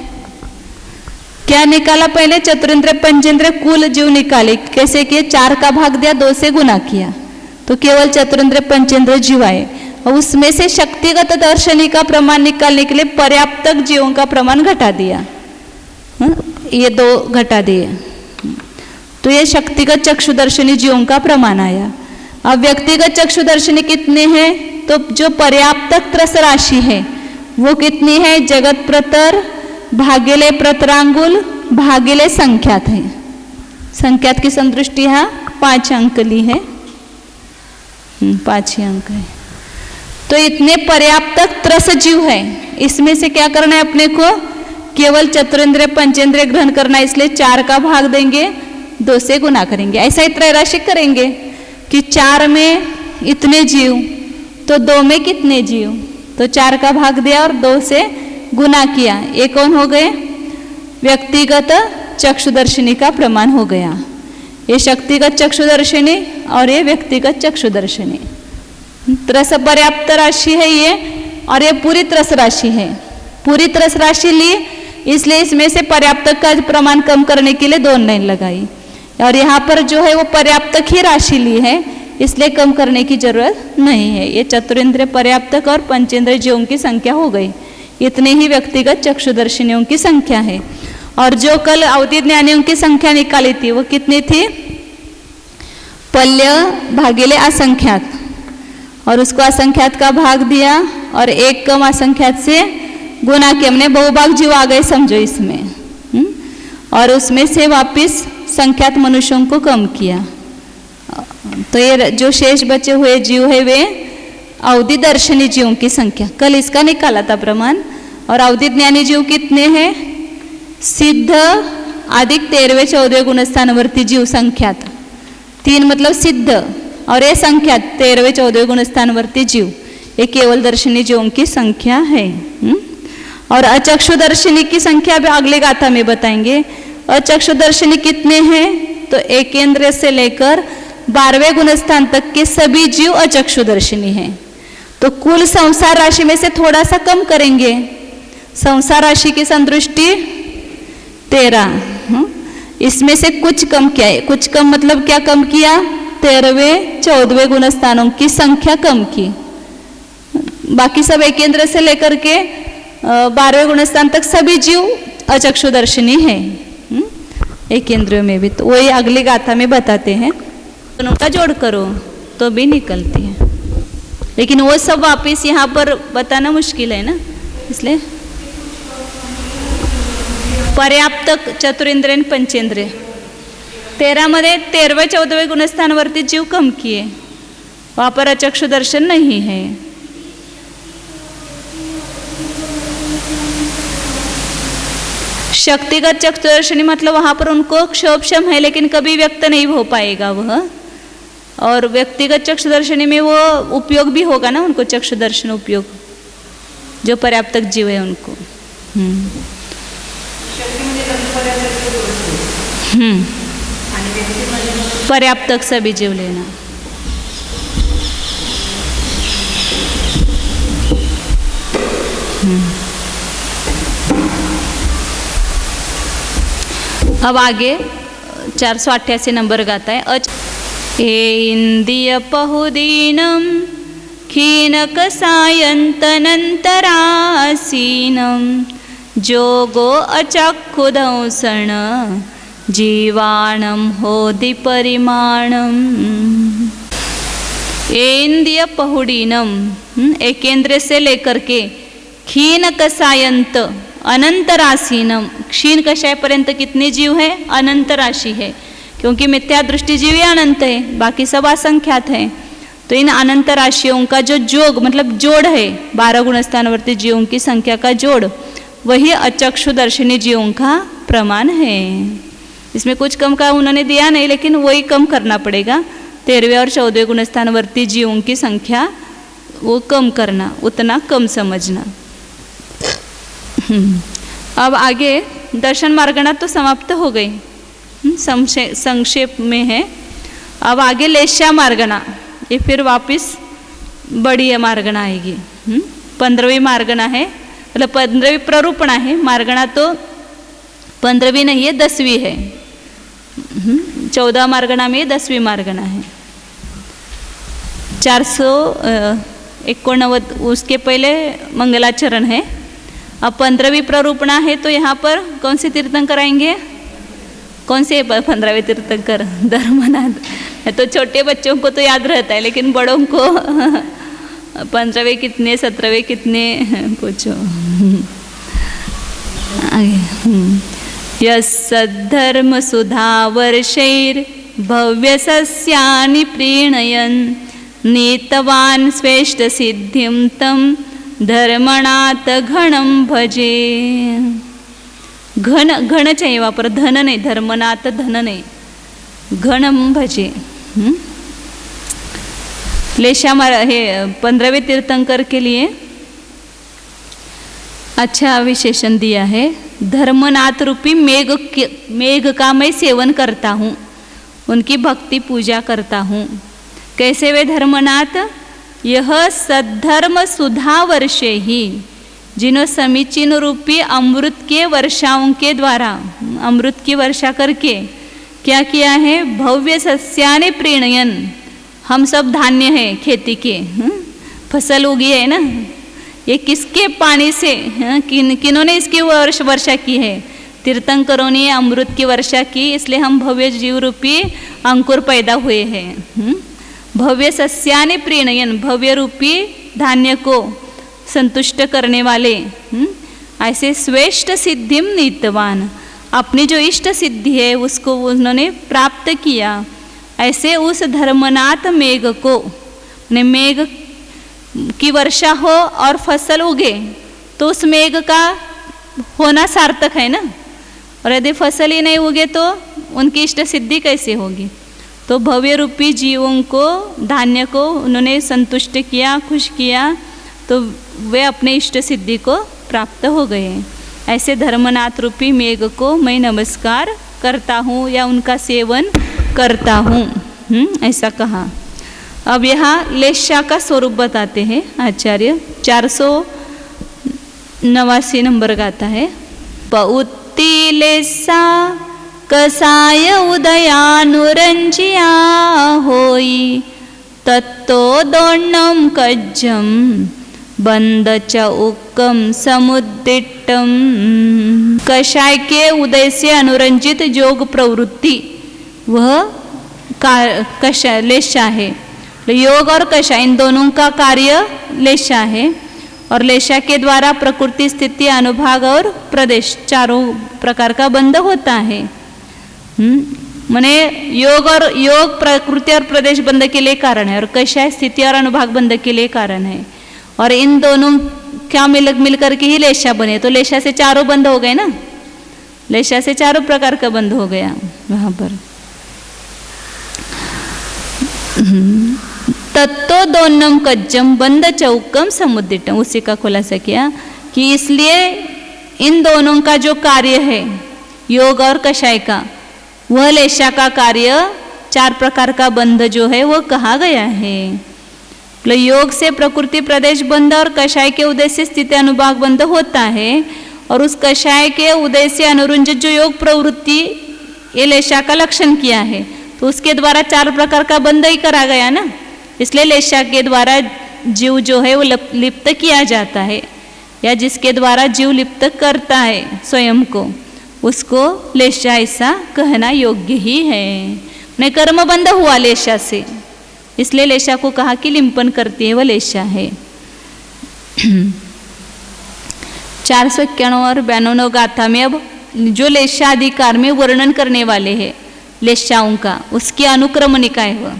क्या निकाला? पहले चतुरेंद्र पंचेंद्र कुल जीव निकाले, कैसे किए? 4 का भाग दिया, 2 से गुना किया, तो केवल चतुरेंद्र पंचेंद्र जीव आए। और उसमें से शक्तिगत दर्शनी का प्रमाण निकालने के लिए पर्याप्तक जीवों का प्रमाण घटा दिया, ये 2 घटा दिए, तो ये शक्तिगत चक्षुदर्शनी जीवों का प्रमाण आया। अब व्यक्तिगत चक्षुदर्शनी कितने हैं? तो जो पर्याप्तक त्रस राशि है वो कितनी है? जगत प्रतर भागिले प्रतरांगुल भागिले संख्यात है। संख्यात की संतुष्टि यहाँ 5 अंक ली है, 5 ही अंक है। तो इतने पर्याप्तक त्रस जीव है, इसमें से क्या करना है? अपने को केवल चतुरेंद्रिय पंचेंद्रिय ग्रहण करना है, इसलिए 4 का भाग देंगे, 2 से गुना करेंगे। ऐसा ही त्रैराशिक करेंगे कि 4 में इतने जीव, तो 2 में कितने जीव? तो 4 का भाग दिया और 2 से गुना किया, ये कौन हो गए? व्यक्तिगत चक्षुदर्शिनी का प्रमाण हो गया। ये शक्तिगत चक्षुदर्शिनी और ये व्यक्तिगत चक्षुदर्शिनी। त्रस पर्याप्त राशि है ये, और ये पूरी त्रस राशि है। पूरी त्रस राशि ली, इसलिए इसमें से पर्याप्तक का प्रमाण कम करने के लिए 2 लाइन लगाई। और यहाँ पर जो है वो पर्याप्तक ही राशि ली है, इसलिए कम करने की जरूरत नहीं है। ये चतुरेंद्रिय पर्याप्तक और पंचेंद्रिय जीवों की संख्या हो गई। इतने ही व्यक्तिगत चक्षुदर्शिनियों की संख्या है। और जो कल अवधि ज्ञानियों की संख्या निकाली थी वो कितनी थी? पल्य भागिले असंख्यात, और उसको असंख्यात का भाग दिया और 1 कम असंख्यात से गुना किया। हमने बहुभाग जीव आ गए समझो इसमें। और उसमें से वापिस संख्यात मनुष्यों को कम किया। तो ये जो शेष बचे हुए जीव है वे अवधि दर्शनी जीवों की संख्या, कल इसका निकाला था प्रमाण। और अवधि ज्ञानी जीव कितने हैं? सिद्ध अधिक 13वें 14वें गुणस्थानवर्ती जीव संख्यात। 3 मतलब सिद्ध, और ये संख्यात 13वें 14वें गुणस्थानवर्ती जीव, ये केवल दर्शनी जीवों की संख्या है। और अचक्षुदर्शिनी की संख्या भी अगले गाथा में बताएंगे। अचक्षुदर्शिनी कितने हैं? तो एकेंद्र से लेकर 12वें गुणस्थान तक के सभी जीव अचक्षुदर्शिनी हैं। तो कुल संसार राशि में से थोड़ा सा कम करेंगे। संसार राशि की संदृष्टि 13, इसमें से कुछ कम किया है। कुछ कम मतलब क्या कम किया? 13वें 14वें गुणस्थानों की संख्या कम की। बाकी सब एकेंद्र से लेकर के 12वें गुणस्थान तक सभी जीव अचक्षुदर्शिनी है। एकेंद्रियों में भी तो वही अगली गाथा में बताते हैं। दोनों का जोड़ करो तो भी निकलती है, लेकिन वो सब वापिस यहाँ पर बताना मुश्किल है ना, इसलिए पर्याप्तक चतुरेंद्रिय पंचेंद्रिय 13 मध्ये 13वें 14वें गुणस्थानवरती जीव कम किए, वहाँ पर अचक्षुदर्शन नहीं है। शक्तिगत चक्षुदर्शनी मतलब वहाँ पर उनको क्षोभक्षम है लेकिन कभी व्यक्त नहीं हो पाएगा वह। और व्यक्तिगत चक्षुदर्शनी में वो उपयोग भी होगा ना उनको, चक्षुदर्शन उपयोग जो पर्याप्तक जीव है उनको। पर्याप्तक सभी जीव लेना। अब आगे 488 नंबर गाता है। इंद्रिय बहुदीनम क्षीणकसायन्तनन्तरासीनं जोगो अचक्षुदंसण जीवाणं होदि परिमाणम्। इंद्रिय बहुडीनम, एकेंद्र से लेकर के क्षीण कसायंत अनंत राशिनम, क्षीण कषायपर्यंत कितने जीव है? अनंत राशि है, क्योंकि मिथ्या दृष्टि जीव ही अनंत है, बाकी सब असंख्यात है। तो इन अनंत राशियों का जो जोग मतलब जोड़ है 12 गुणस्थानवर्ती जीवों की संख्या का जोड़, वही अचक्षुदर्शिनी जीवों का प्रमाण है। इसमें कुछ कम का उन्होंने दिया नहीं, लेकिन वही कम करना पड़ेगा। 13वें और 14वें गुणस्थानवर्ती जीवों की संख्या वो कम करना, उतना कम समझना। अब आगे दर्शन मार्गणा तो समाप्त हो गई, संक्षेप में है। अब आगे लेश्या मार्गणा, ये फिर वापस बड़ी मार्गणा आएगी। 15वीं मार्गणा है, मतलब 15वीं प्ररूपणा है। मार्गणा तो 15वीं नहीं है, 10वीं है। 14 मार्गणा में 10वीं मार्गणा है। 489 उसके पहले मंगलाचरण है। अब 15वीं प्ररूपणा है, तो यहाँ पर कौन से तीर्थंकर आएंगे? कौन से 15वें तीर्थंकर? धर्मनाथ। तो छोटे बच्चों को तो याद रहता है, लेकिन बड़ों को 15वें कितने, 17वें कितने पूछो। यस्सद्धर्म सुधावर्षैर् भव्य सस्यानि प्रीणयन् नीतवान् श्रेष्ठ सिद्धिं तं धर्मणात घणं भजे। घन घन चाहिए वहाँ पर, धन नहीं, धर्मनाथ धन नहीं, घणं भजे। लेशा हे 15वें तीर्थंकर के लिए अच्छा विशेषण दिया है। धर्मनाथ रूपी मेघ का मैं सेवन करता हूँ, उनकी भक्ति पूजा करता हूँ। कैसे वे धर्मनाथ? यह सद्धर्म सुधा वर्षे ही जिन्हों समीचीन रूपी अमृत के वर्षाओं के द्वारा, अमृत की वर्षा करके क्या किया है, भव्य सस्याने प्रीणयन, हम सब धान्य हैं खेती के, फसल उगी है ना, ये किसके पानी से, किन्होंने इसकी वर्षा की है, तीर्थंकरों ने अमृत की वर्षा की, इसलिए हम भव्य जीव रूपी अंकुर पैदा हुए हैं। भव्य सस्याने प्रीणयन, भव्य रूपी धान्य को संतुष्ट करने वाले, ऐसे श्रेष्ठ सिद्धिम नीतवान, अपनी जो इष्ट सिद्धि है उसको उन्होंने प्राप्त किया। ऐसे उस धर्मनाथ मेघ को, मेघ की वर्षा हो और फसल उगे तो उस मेघ का होना सार्थक है ना, और यदि फसल ही नहीं उगे तो उनकी इष्ट सिद्धि कैसे होगी। तो भव्य रूपी जीवों को, धान्य को उन्होंने संतुष्ट किया, खुश किया, तो वे अपने इष्ट सिद्धि को प्राप्त हो गए। ऐसे धर्मनाथ रूपी मेघ को मैं नमस्कार करता हूँ या उनका सेवन करता हूँ, ऐसा कहा। अब यहाँ लेशा का स्वरूप बताते हैं आचार्य। 489 नंबर गाता है। पउत्ति लेसा कसाय उदयानुरंजिया होई, तत्तो दोन्नम कज्जम बंद चौकम समुद्दिट्टम। कषाय के उदय से अनुरंजित योग प्रवृत्ति वह कषाय लेशा है। योग और कषाय इन दोनों का कार्य लेशा है, और लेशा के द्वारा प्रकृति, स्थिति, अनुभाग और प्रदेश चारों प्रकार का बंध होता है। माने योग प्रकृति और प्रदेश बंध के लिए कारण है, और कषाय स्थिति और अनुभाग बंध के लिए कारण है। और इन दोनों क्या मिल करके ही लेशा बने, तो लेशा से चारों बंध हो गए ना, लेशा से चारों प्रकार का बंध हो गया वहां पर। तत्तो दोन्नम कज्जम बंद चौकम समुद्दिटम, उसी का खुलासा किया कि इसलिए इन दोनों का जो कार्य है योग और कषाय का, वह लेशा का कार्य चार प्रकार का बंध जो है वो कहा गया है। योग से प्रकृति प्रदेश बंध और कषाय के उदय से स्थिति अनुभाग बंध होता है, और उस कषाय के उदय से अनुरंजित जो योग प्रवृत्ति ये लेशा का लक्षण किया है, तो उसके द्वारा चार प्रकार का बंध ही करा गया ना, इसलिए लेशा के द्वारा जीव जो है वो लिप्त किया जाता है, या जिसके द्वारा जीव लिप्त करता है स्वयं को, उसको लेशा ऐसा कहना योग्य ही है। ने कर्म बंध हुआ लेशा से, इसलिए लेशा को कहा कि लिंपन करती है वह लेशा है। 491 और 92 गाथा में अब जो लेशा अधिकार में वर्णन करने वाले हैं लेशाओं का, उसकी अनुक्रमणिका है वह।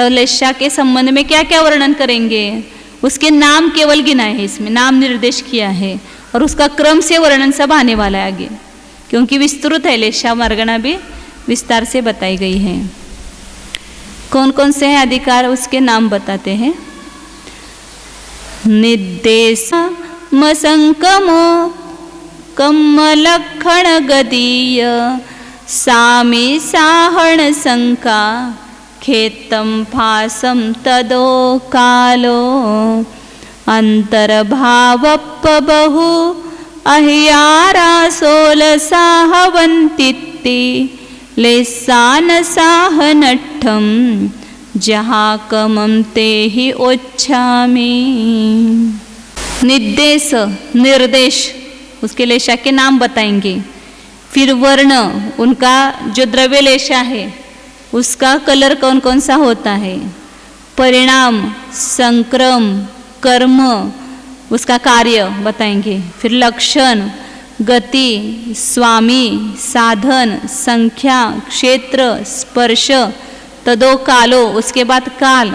लेशा के संबंध में क्या क्या वर्णन करेंगे, उसके नाम केवल गिनाए हैं, इसमें नाम निर्देश किया है, और उसका क्रम से वर्णन सब आने वाला है आगे, क्योंकि विस्तृत है लेशा वर्णना भी विस्तार से बताई गई है। कौन कौन से हैं अधिकार, उसके नाम बताते हैं। निर्देश मसंकमो कम्मलक्षण गदीय सामी साहण संका खेतम फासम तदो कालो अंतर्भावप्प बहु अह्यारा सोलसाहवंतित्ति लेसान साह नट्ठम जहाँ कमम ते ही ओच्छामि। निर्देश निर्देश, उसके लेशा के नाम बताएंगे। फिर वर्ण, उनका जो द्रव्य लेशा है उसका कलर कौन कौन सा होता है। परिणाम, संक्रम, कर्म, उसका कार्य बताएंगे। फिर लक्षण, गति, स्वामी, साधन, संख्या, क्षेत्र, स्पर्श, तदो कालो, उसके बाद काल,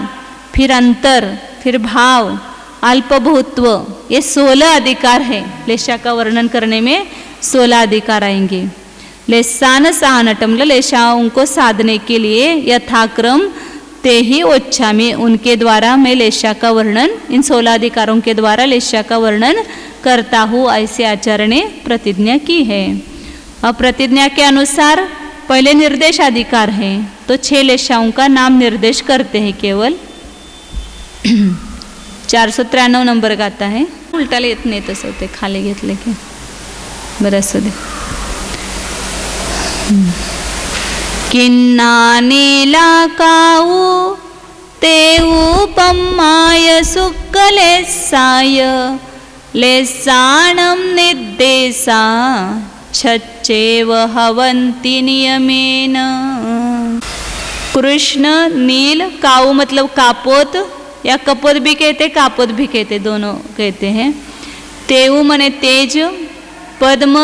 फिर अंतर, फिर भाव, अल्पभूत्व, ये 16 अधिकार है। लेशा का वर्णन करने में 16 अधिकार आएंगे। लेसान साहनटम, लेशाओं को साधने के लिए यथाक्रम ते ही ओच्छामी, उनके द्वारा मैं लेशा का वर्णन, इन 16 अधिकारों के द्वारा लेशा का वर्णन करता हूँ, ऐसे आचार्य ने प्रतिज्ञा की है। अब प्रतिज्ञा के अनुसार पहले निर्देश अधिकार है, तो 6 लेशाओं का नाम निर्देश करते हैं केवल। 493 नंबर का आता है। उलटाला येत नाही तसं ते खाली घेतलं की. बरं असू दे. किन्ना नीला काऊ ते उपमाय सुक्कलेस्साय लेस्साणं निद्देसा छच्चेव हवन्ति नियमेन. कृष्ण नील, काऊ मतलब कापोत या कपोत भी कहते, कापोत भी कहते, दोनों कहते हैं. तेऊ मने तेज, पद्म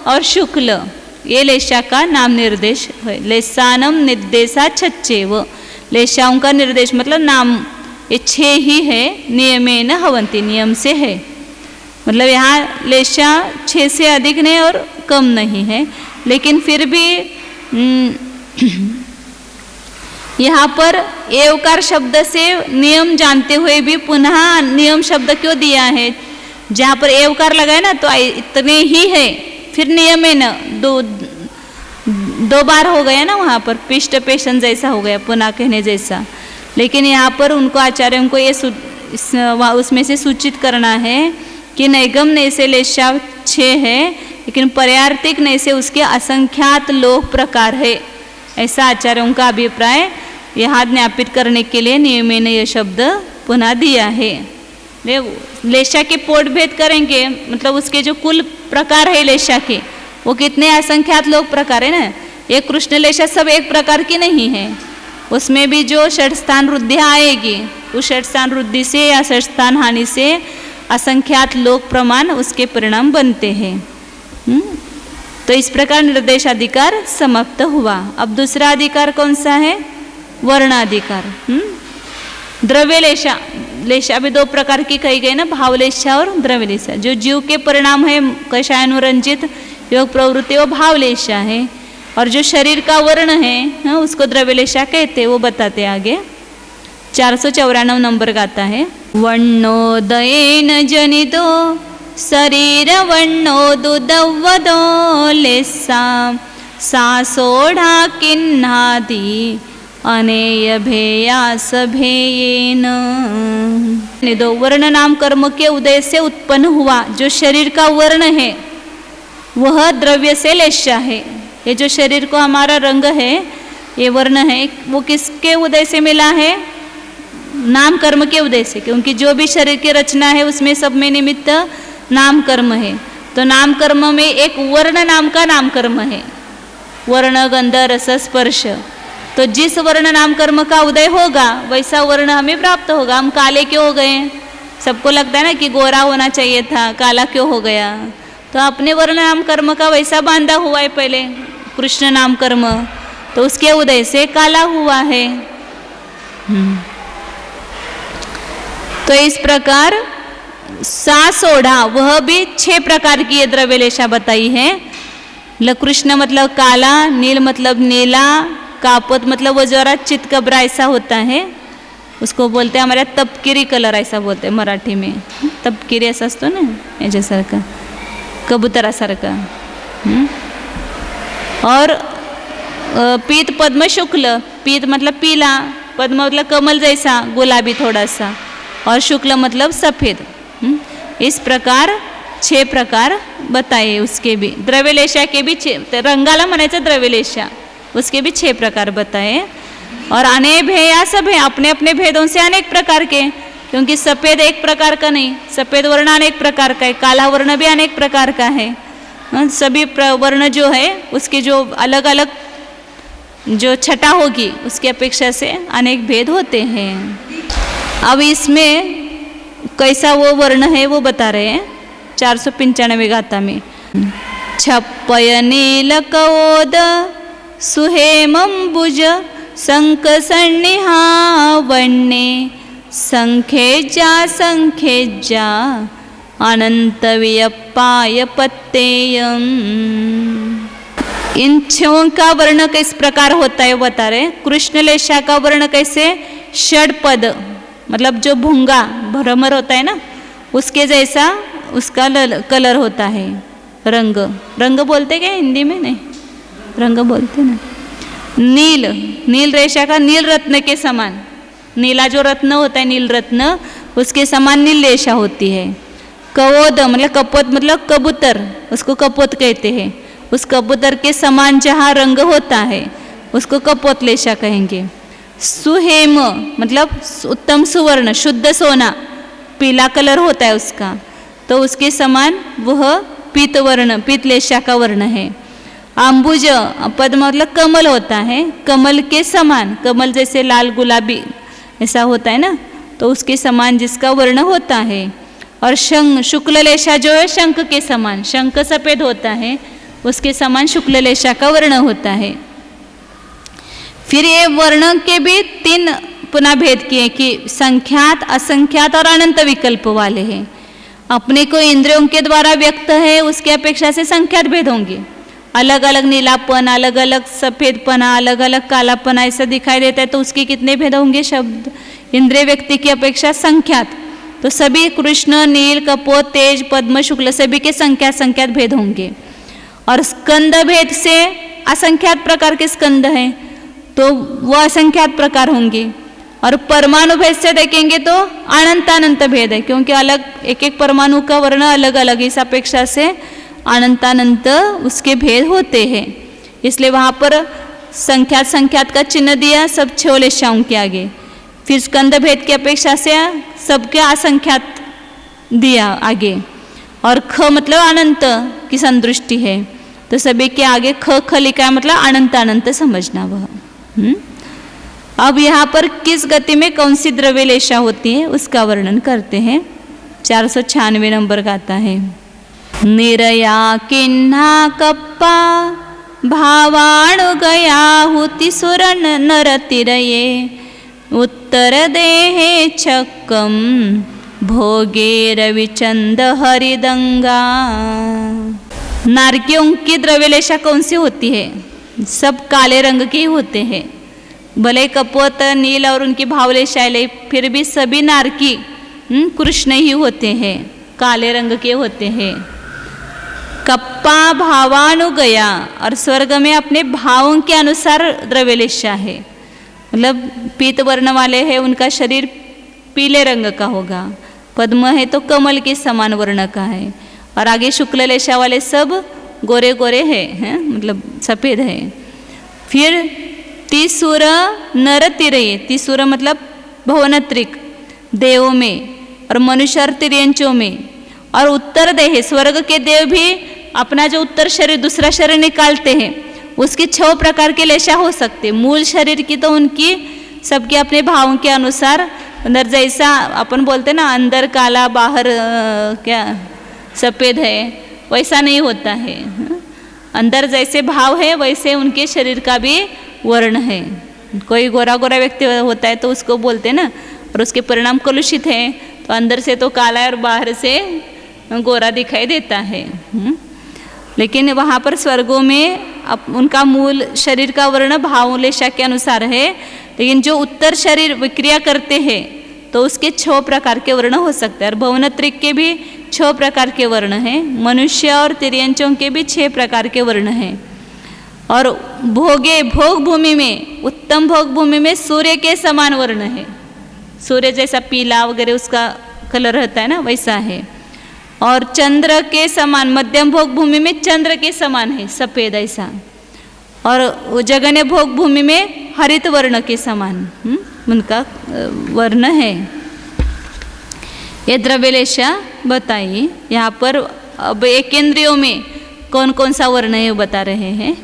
और शुक्ल ये लेशा का नाम निर्देश है. लेसानम निर्देशा छच्चेव, लेशाओं का निर्देश मतलब नाम ये 6 ही है. नियमेन हवंती, नियम से है. मतलब यहाँ लेशा 6 से अधिक नहीं और कम नहीं है. लेकिन फिर भी यहाँ पर एवकार शब्द से नियम जानते हुए भी पुनः नियम शब्द क्यों दिया है? जहाँ पर एवकार लगा है ना तो इतने ही है, फिर नियम है ना, दो बार हो गया ना, वहाँ पर पिष्ट पेशन जैसा हो गया, पुनः कहने जैसा. लेकिन यहाँ पर उनको आचार्यों को ये उसमें से सूचित करना है कि नैगम नय से लेशा 6 है, लेकिन पर्यार्थिक नय से उसके असंख्यात लोक प्रकार है. ऐसा आचार्यों का अभिप्राय यहाँ ज्ञापित करने के लिए नियमेन यह शब्द पुनः दिया है. लेशा के पोट भेद करेंगे मतलब उसके जो कुल प्रकार है लेशा के, वो कितने असंख्यात लोक प्रकार है ना. ये कृष्ण लेशा सब एक प्रकार की नहीं है, उसमें भी जो षठ स्थान वृद्धियाँ आएगी, उस षठ स्थान वृद्धि से या षठ स्थान हानि से असंख्यात लोक प्रमाण उसके परिणाम बनते हैं. तो इस प्रकार निर्देशाधिकार समाप्त हुआ. अब दूसरा अधिकार कौन सा है? वर्णाधिकार. द्रव्य लेशा, लेशा भी 2 प्रकार की कही गई ना, भावलेशा और द्रव्य लेशा. जो जीव के परिणाम है कषायानुरंजित योग प्रवृत्ति वो भावलेशा है, और जो शरीर का वर्ण है उसको द्रव्यलेशा कहते. वो बताते आगे. 494 नंबर गाता है. वर्णोदयेन जनितो शरीर वर्णोदुदवदो लेसा सा सोढ़ा किन्नादि अनेय भेयास भेयेन. दो वर्ण नाम कर्म के उदय से उत्पन्न हुआ जो शरीर का वर्ण है वह द्रव्य से लेशा है. ये जो शरीर को हमारा रंग है, ये वर्ण है, वो किसके उदय से मिला है? नाम कर्म के उदय से. क्योंकि जो भी शरीर की रचना है उसमें सब में निमित्त नाम कर्म है. तो नाम कर्म में एक वर्ण नाम का नाम कर्म है, वर्ण गंध रस स्पर्श. तो जिस वर्ण नाम कर्म का उदय होगा वैसा वर्ण हमें प्राप्त होगा. हम काले क्यों हो गए? सबको लगता है ना कि गोरा होना चाहिए था, काला क्यों हो गया? तो अपने वर्ण नाम कर्म का वैसा बांधा हुआ है पहले कृष्ण नाम कर्म, तो उसके उदय से काला हुआ है. तो इस प्रकार सा सोढ़ा, वह भी 6 प्रकार की ये द्रव्यलेशा बताई है. कृष्ण मतलब काला, नील मतलब नीला, कापोत मतलब वो जरा चितकबरा ऐसा होता है, उसको बोलते हैं हमारे तपकिरी कलर ऐसा बोलते हैं मराठी में. तपकिरी ऐसा असतो ना याच्यासारखा, कबुतरासारखा. और पीत पद्म शुक्ल, पीत मतलब पीला, पद्म मतलब कमल जैसा गुलाबी थोड़ा सा, और शुक्ल मतलब सफ़ेद. इस प्रकार 6 प्रकार बताए. उसके भी द्रव्यलेशा के भी 6, रंगाला म्हणायचं द्रव्यलेशा, उसके भी 6 प्रकार बताए. और अनेक भेद या सब है, अपने अपने भेदों से अनेक प्रकार के. क्योंकि सफ़ेद एक प्रकार का नहीं, सफ़ेद वर्ण अनेक प्रकार का है, काला वर्ण भी अनेक प्रकार का है. सभी वर्ण जो है उसके जो अलग अलग जो छटा होगी उसकी अपेक्षा से अनेक भेद होते हैं. अब इसमें कैसा वो वर्ण है वो बता रहे हैं 495 गाथा में. छप्पय नीलकोद सुहेमंबुज संकसन्निहा वन्ने संखेजा अनंत वियप्पाय पत्तेयम. इन 6 का वर्ण किस प्रकार होता है वो बता रहे. कृष्णलेशा का वर्ण कैसे? षडपद मतलब जो भूंगा भ्रमर होता है ना उसके जैसा उसका कलर होता है. रंग, रंग बोलते क्या हिंदी में? नहीं, रंग बोलते ना. नील, नील रेशा का नील रत्न के समान, नीला जो रत्न होता है नील रत्न उसके समान नील रेशा होती है. कवोद मतलब कपोत मतलब कबूतर, उसको कपोत कहते हैं। उस कबूतर के समान जहाँ रंग होता है उसको कपोतलेशा कहेंगे। सुहेम मतलब उत्तम सुवर्ण, शुद्ध सोना, पीला कलर होता है उसका, तो उसके समान वह पीत वर्ण, पीतलेशा का वर्ण है। आम्बुज पद्म मतलब कमल होता है, कमल के समान, कमल जैसे लाल गुलाबी ऐसा होता है ना, तो उसके समान जिसका वर्ण होता है। और शंख शुक्ललेशा जो है शंख के समान, शंख सफेद होता है, उसके समान शुक्ललेशा का वर्ण होता है। फिर ये वर्ण के भी 3 पुनः भेद किए कि संख्यात, असंख्यात और अनंत विकल्प वाले हैं। अपने को इंद्रियों के द्वारा व्यक्त है उसके अपेक्षा से संख्यात भेद होंगे, अलग अलग नीलापन, अलग अलग सफेदपना, अलग अलग कालापना ऐसा दिखाई देता है, तो उसके कितने भेद होंगे शब्द इंद्रिय व्यक्ति की अपेक्षा संख्यात। तो सभी कृष्ण, नील, कपोत, तेज, पद्म, शुक्ल सभी के संख्यात भेद होंगे। और स्कंद भेद से असंख्यात प्रकार के स्कंद हैं तो वह असंख्यात प्रकार होंगे। और परमाणु भेद से देखेंगे तो अनंत भेद है, क्योंकि अलग एक एक परमाणु का वर्ण अलग अलग, इस अपेक्षा से अनंत उसके भेद होते हैं। इसलिए वहाँ पर संख्यात का चिन्ह दिया सब 6 लेशाओं के आगे। फिर स्कंद भेद की अपेक्षा से सबके असंख्यात दिया आगे। और ख मतलब अनंत की संदृष्टि है, तो सभी के आगे ख लिखा है, मतलब अनंत समझना वह। अब यहाँ पर किस गति में कौन सी द्रव्य लेशा होती है उसका वर्णन करते हैं। 496 नंबर का आता है। निरया किन्हा कप्पा भावाणु गया हुति सुरन नरतिरये उत्तर देहे छक्कम भोगे रविचंद हरिदंगा। नारकियों की द्रव्यलेशा कौन सी होती है? सब काले रंग के होते हैं, भले कपोत, नील और उनकी भावलेशाएं, फिर भी सभी नारकी कृष्ण ही होते हैं, काले रंग के होते हैं। कप्पा भावानु गया, और स्वर्ग में अपने भावों के अनुसार द्रव्यलेशा है, मतलब पीत वर्ण वाले हैं उनका शरीर पीले रंग का होगा, पद्म है तो कमल के समान वर्ण का है, और आगे शुक्ललेशा वाले सब गोरे गोरे हैं, मतलब सफ़ेद है। फिर तिसुर नर तिरये, तिसुर मतलब भुवनत्रिक देवों में, और मनुष्य और तिर्यंचों में, और उत्तर देह स्वर्ग के देव भी अपना जो उत्तर शरीर दूसरा शरीर निकालते हैं उसकी 6 प्रकार के लेशा हो सकते। मूल शरीर की तो उनकी सबके अपने भावों के अनुसार, अंदर जैसा अपन बोलते ना अंदर काला बाहर क्या सफ़ेद है, वैसा नहीं होता है। अंदर जैसे भाव है वैसे उनके शरीर का भी वर्ण है। कोई गोरा गोरा व्यक्ति होता है तो उसको बोलते हैं ना, और उसके परिणाम कलुषित हैं, तो अंदर से तो काला है और बाहर से गोरा दिखाई देता है। लेकिन वहाँ पर स्वर्गों में उनका मूल शरीर का वर्ण भावलेशा के अनुसार है, लेकिन जो उत्तर शरीर विक्रिया करते हैं तो उसके 6 प्रकार के वर्ण हो सकते हैं। और भुवनत्रिक के भी 6 प्रकार के वर्ण हैं, मनुष्य और तिर्यंचों के भी 6 प्रकार के वर्ण हैं। और भोगे भोग भूमि में, उत्तम भोग भूमि में सूर्य के समान वर्ण है, सूर्य जैसा पीला वगैरह उसका कलर रहता है ना वैसा है। और चंद्र के समान मध्यम भोग भूमि में चंद्र के समान है, सफ़ेद ऐसा। और जगन्य भोग भूमि में हरित वर्ण के समान उनका वर्ण है। ये द्रव्यलेशा बताइए। यहाँ पर अब एक इंद्रियों में कौन कौन सा वर्ण है वो बता रहे हैं।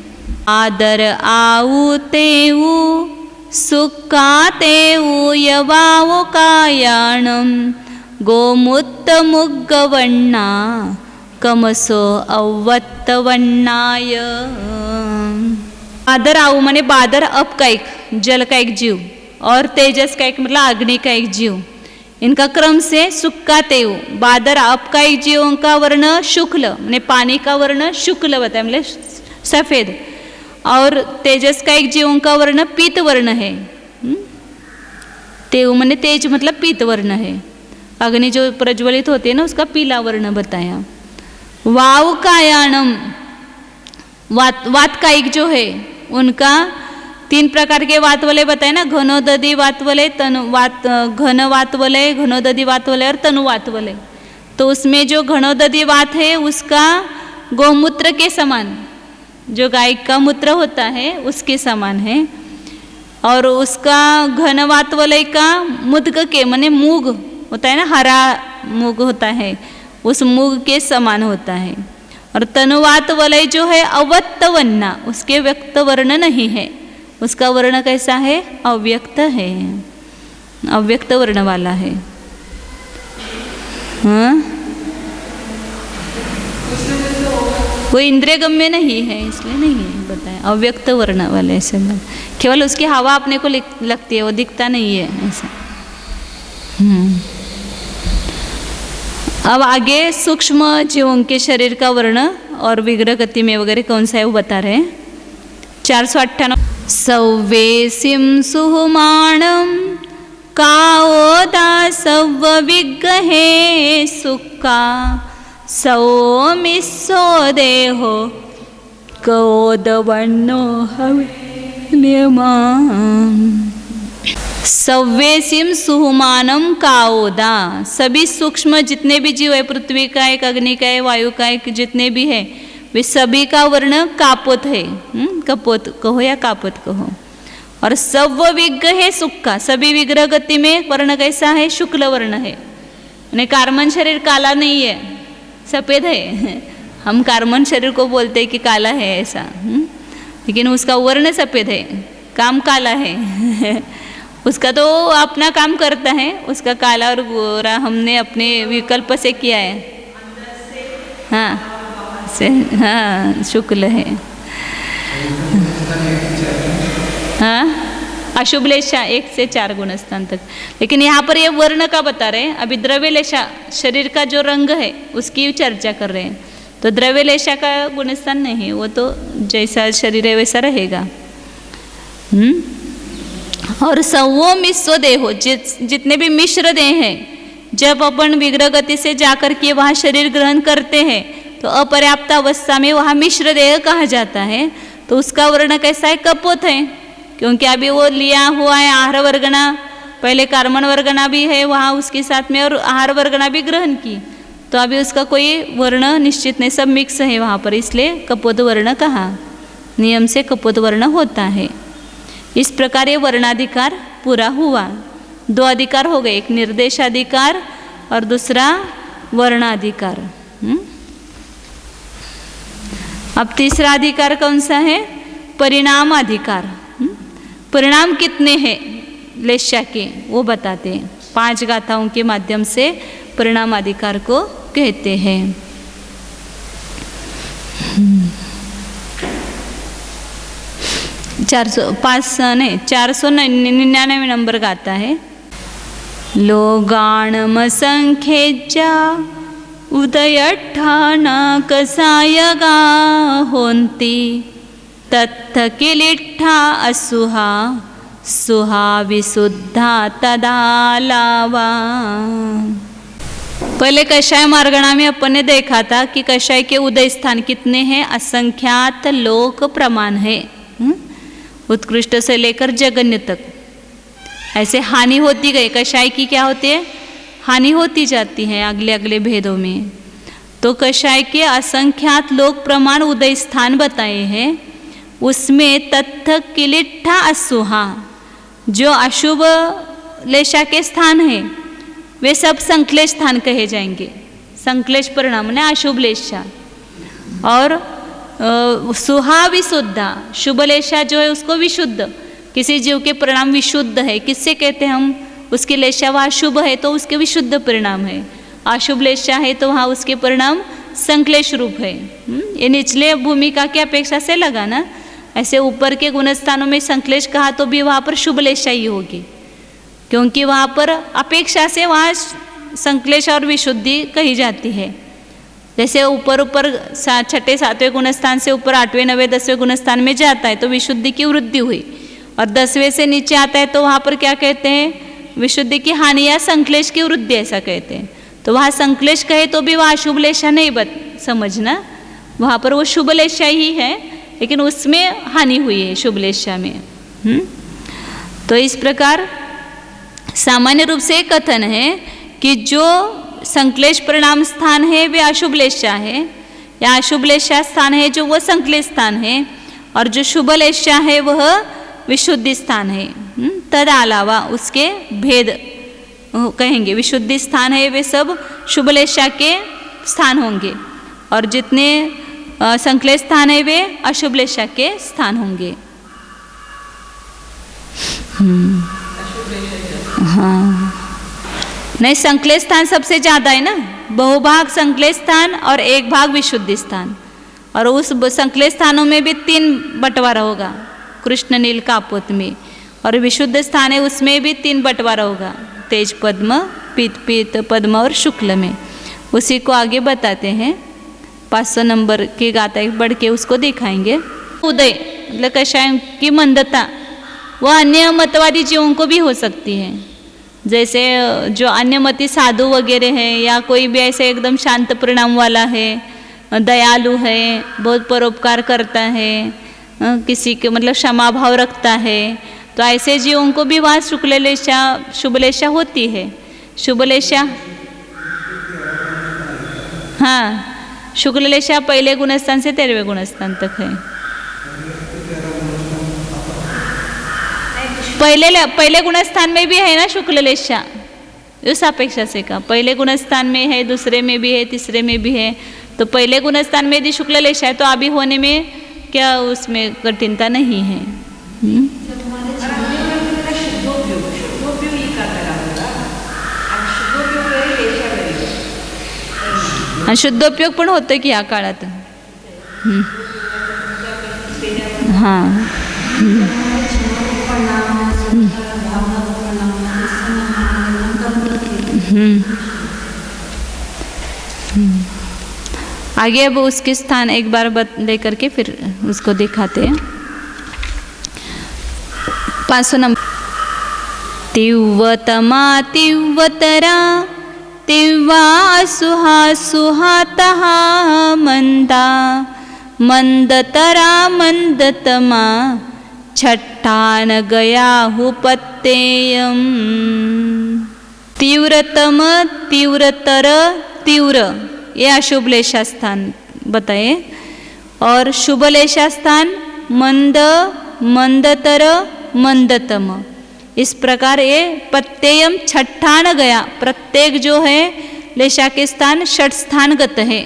आदर आऊ तेऊ सुक्का तेऊ यवाओ कायाणम गोमुत्त मुग्गवण्णा कमसो अवत्तवण्णाय। आदर आऊ माने बादर अप का एक, जल का एक जीव, और तेजस का एक मतलब अग्नि का एक जीव। इनका क्रम से सुक्का तेऊ, बादर अप का एक जीवों का वर्ण शुक्ल माने पानी का वर्ण शुक्ल बताया मतलब सफ़ेद, और तेजस का एक जीवों का वर्ण पीत वर्ण है। तेऊ माने तेज मतलब पीत वर्ण है। अग्नि जो प्रज्वलित होती है ना उसका पीला वर्ण बताया। वाव कायाणम, वात का एक जो है उनका 3 प्रकार के वात वलय बताए ना, घनोदधि वात वलय, घन वात वलय, घनोदधि वात वलय और तनु वात वलय। तो उसमें जो घनोदधी वात है उसका गौमूत्र के समान, जो गाय का मूत्र होता है उसके समान है। और उसका घनवात वलय का मुद्ग के माने मूग होता है ना, हरा मूग होता है, उस मूग के समान होता है। और तनुवात वलय जो है अवत्त वन्ना, उसके व्यक्त वर्ण नहीं है, उसका वर्ण कैसा है? अव्यक्त है, अव्यक्त वर्ण वाला है। हाँ, वो इंद्रिय गम्य नहीं है इसलिए नहीं है बताया, अव्यक्त वर्ण वाले ऐसे में केवल उसकी हवा अपने को लगती है, वो दिखता नहीं है ऐसा। अब आगे सूक्ष्म जीवों के शरीर का वर्ण और विग्रह गति में वगैरह कौन सा है वो बता रहे हैं। 498 सव्वेसिं सुहुमाणं काओदा सव्व विग्रहे सुक्का सौमिस्सो देहो कौदवन्नो हविन्यमा सव्वेसिम सुहुमानम काओदा, सभी सूक्ष्म जितने भी जीव है, पृथ्वी का एक, अग्नि का है, वायु का एक, जितने भी है वे सभी का वर्ण कापोत है। कपोत कहो या कापोत कहो। और सव्व विग्रह है सुक्का, सभी विग्रह गति में वर्ण कैसा है? शुक्ल वर्ण है। यानी कार्बन शरीर काला नहीं है, सफेद है। हम कार्बन शरीर को बोलते हैं कि काला है ऐसा, लेकिन उसका वर्ण सफेद है, काम काला है। उसका तो अपना काम करता है, उसका काला और गोरा हमने अपने विकल्प से किया है। हाँ हाँ शुक्ल है। हाँ अशुभ लेशा 1 से 4 गुणस्थान तक। लेकिन यहाँ पर ये वर्ण का बता रहे हैं। अभी द्रव्य लेशा शरीर का जो रंग है उसकी चर्चा कर रहे हैं। तो द्रव्य लेशा का गुणस्थान नहीं, वो तो जैसा शरीर है वैसा रहेगा। और सवो मिश्र देहो, जितने भी मिश्र देह हैं, जब अपन विग्रह गति से जाकर के वहाँ शरीर ग्रहण करते हैं तो अपर्याप्त अवस्था में वहाँ मिश्र देह कहा जाता है। तो उसका वर्ण कैसा है? कपोत है, क्योंकि अभी वो लिया हुआ है आहार वर्गना, पहले कार्बन वर्गना भी है वहाँ उसके साथ में, और आहार वर्गना भी ग्रहण की, तो अभी उसका कोई वर्ण निश्चित नहीं, सब मिक्स है वहाँ पर, इसलिए कपोत वर्ण कहा। नियम से कपोत वर्ण होता है। इस प्रकार ये वर्णाधिकार पूरा हुआ। 2 अधिकार हो गए, एक निर्देशाधिकार और दूसरा वर्णाधिकार। अब तीसरा अधिकार कौन सा है? परिणाम अधिकार। परिणाम कितने हैं लेशा के वो बताते हैं। 5 गाथाओं के माध्यम से परिणाम अधिकार को कहते हैं। 499 नंबर गाता है। लोगाणम संख्येच्या उदयठाना कसायगा होंती तत्थ किलिठा असुहा सुहा विशुद्धा तदालावा। पहले कषाय मार्गणा में अपन ने देखा था कि कषाय के उदय स्थान कितने हैं? असंख्यात लोक प्रमाण है, उत्कृष्ट से लेकर जगन्य तक। ऐसे हानि होती गई, कषाय की क्या होती है? हानि होती जाती है अगले अगले भेदों में। तो कषाय के असंख्यात लोक प्रमाण उदय स्थान बताए हैं। उसमें तत्थ किलिट्ठा असुहा, जो अशुभ लेशा के स्थान है वे सब संक्लेश स्थान कहे जाएंगे। संक्लेश परिणाम ने अशुभ लेशा। और सुहा विशुद्धा, शुभ लेशा जो है उसको विशुद्ध, किसी जीव के परिणाम विशुद्ध है, किससे कहते हैं हम? उसकी लेशा वहाँ शुभ है तो उसके विशुद्ध परिणाम है, अशुभ लेशा है तो वहाँ उसके परिणाम संक्लेश रूप है। ये निचले भूमिका की अपेक्षा से लगा ना। ऐसे ऊपर के गुणस्थानों में संक्लेश कहा तो भी वहाँ पर शुभ लेशा ही होगी, क्योंकि वहाँ पर अपेक्षा से वहाँ संक्लेश और विशुद्धि कही जाती है। जैसे ऊपर ऊपर 6ठे 7वें गुणस्थान से ऊपर 8वें 9वें 10वें गुणस्थान में जाता है तो विशुद्धि की वृद्धि हुई, और 10वें से नीचे आता है तो वहाँ पर क्या कहते हैं? विशुद्धि की हानि या संक्लेश की वृद्धि ऐसा कहते हैं। तो वहाँ संक्लेश कहे तो भी वहाँ शुभ लेशा नहीं समझना, वहाँ पर वो शुभ लेशा ही है, लेकिन उसमें हानि हुई है शुभ लेशा में। तो इस प्रकार सामान्य रूप से कथन है कि जो संक्लेश परिणाम स्थान है वे अशुभ लेशा है, या अशुभ लेशा स्थान है जो वह संक्लेश स्थान है, और जो शुभ लेशा है वह विशुद्धि स्थान है। तद अलावा उसके भेद कहेंगे। विशुद्धि स्थान है वे सब शुभ लेशा के स्थान होंगे, और जितने संक्लेश स्थान है वे अशुभ लेशा के स्थान होंगे। हाँ, नहीं, संक्लेश स्थान सबसे ज्यादा है ना, बहुभाग संक्लेश स्थान और एक भाग विशुद्धि स्थान, और उस संक्लेश स्थानों में भी 3 बंटवारा होगा, कृष्ण नील कापोत में, और विशुद्ध स्थान है उसमें भी 3 बंटवारा होगा, तेज पद्म, पीत पद्म और शुक्ल में। उसी को आगे बताते हैं, 500 नंबर के गाथा बढ़ के उसको दिखाएंगे। उदय मतलब कषाय की मंदता वह अन्य मतवादी जीवों को भी हो सकती है, जैसे जो अन्य मती साधु वगैरह है, या कोई भी ऐसे एकदम शांत परिणाम वाला है, दयालु है, बहुत परोपकार करता है, किसी के मतलब क्षमा भाव रखता है, तो ऐसे जीवों को भी वहाँ शुक्ललेशा शुभलेशा होती है। शुभलेशा, हाँ, शुक्ललेशा पहले गुणस्थान से 13वें गुणस्थान तक है। पहले गुणस्थान में भी है ना शुक्ललेशा, उस अपेक्षा से का पहले गुणस्थान में है, दूसरे में भी है, तीसरे में भी है। तो पहले गुणस्थान में यदि शुक्ललेशा है तो अभी होने में क्या उसमें कठिनता नहीं है। शुद्धोपयोग पण होतं की या काळात। हां, आगे अब उसके स्थान एक बार लेकर के फिर उसको दिखाते हैं। 500 नंबर। तिव्वतमा तिव्वतरा तिव्वा सुहा सुहातः मंदा मंदतरा मंदतमा छट्टान गया हुपत्तेयम। तीव्रतम तीव्रतर तीव्र ये अशुभ लेशा स्थान बताए, और शुभ लेशा स्थान मंद मंदतर मंदतम। इस प्रकार ये पत्तेयम छट्ठान गया, प्रत्येक जो है लेशा के स्थान षट स्थानगत है।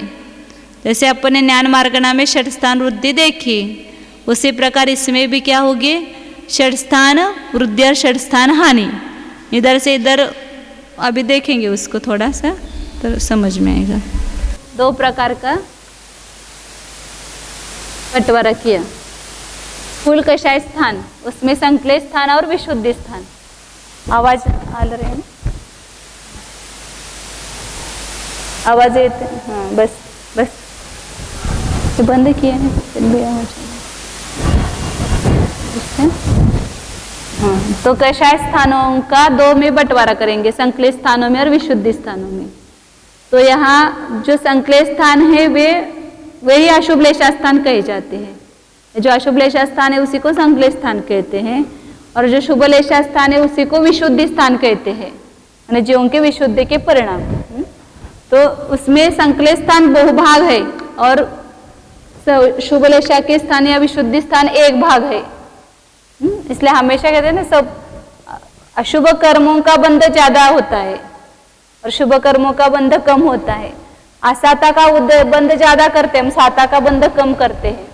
जैसे अपन ने ज्ञान मार्गणा में षट स्थान वृद्धि देखी, उसी प्रकार इसमें भी क्या होगी, षट स्थान वृद्धि और षट स्थान हानि। इधर से इधर अभी देखेंगे उसको थोड़ा सा तो समझ में आएगा। 2 प्रकार का बंटवारा किया। फूल कषाय स्थान, उसमें संक्लेश स्थान और विशुद्धि स्थान। आवाज आ रही है ना, आवाज येते, हाँ बस बस ये बंद किया है फिर भी आवाज। हाँ, तो कषाय स्थानों का 2 में बंटवारा करेंगे, संक्लेश स्थानों में और विशुद्धि स्थानों में। तो यहाँ जो संक्लेश स्थान है वही अशुभ लेशा स्थान कहे जाते हैं। जो अशुभ लेशा स्थान है उसी को संक्लेश स्थान कहते हैं, और जो शुभ लेशा स्थान है उसी को विशुद्धि स्थान कहते हैं, यानी जीवों के विशुद्धि के परिणाम। तो उसमें संक्लेश स्थान बहुभाग है और शुभ लेशा के स्थान या विशुद्धि स्थान एक भाग है। इसलिए हमेशा कहते हैं ना, सब अशुभ कर्मों का बंध ज्यादा होता है और शुभ कर्मों का बंध कम होता है। असाता का बंध ज्यादा करते हैं, हम साता का बंध कम करते हैं,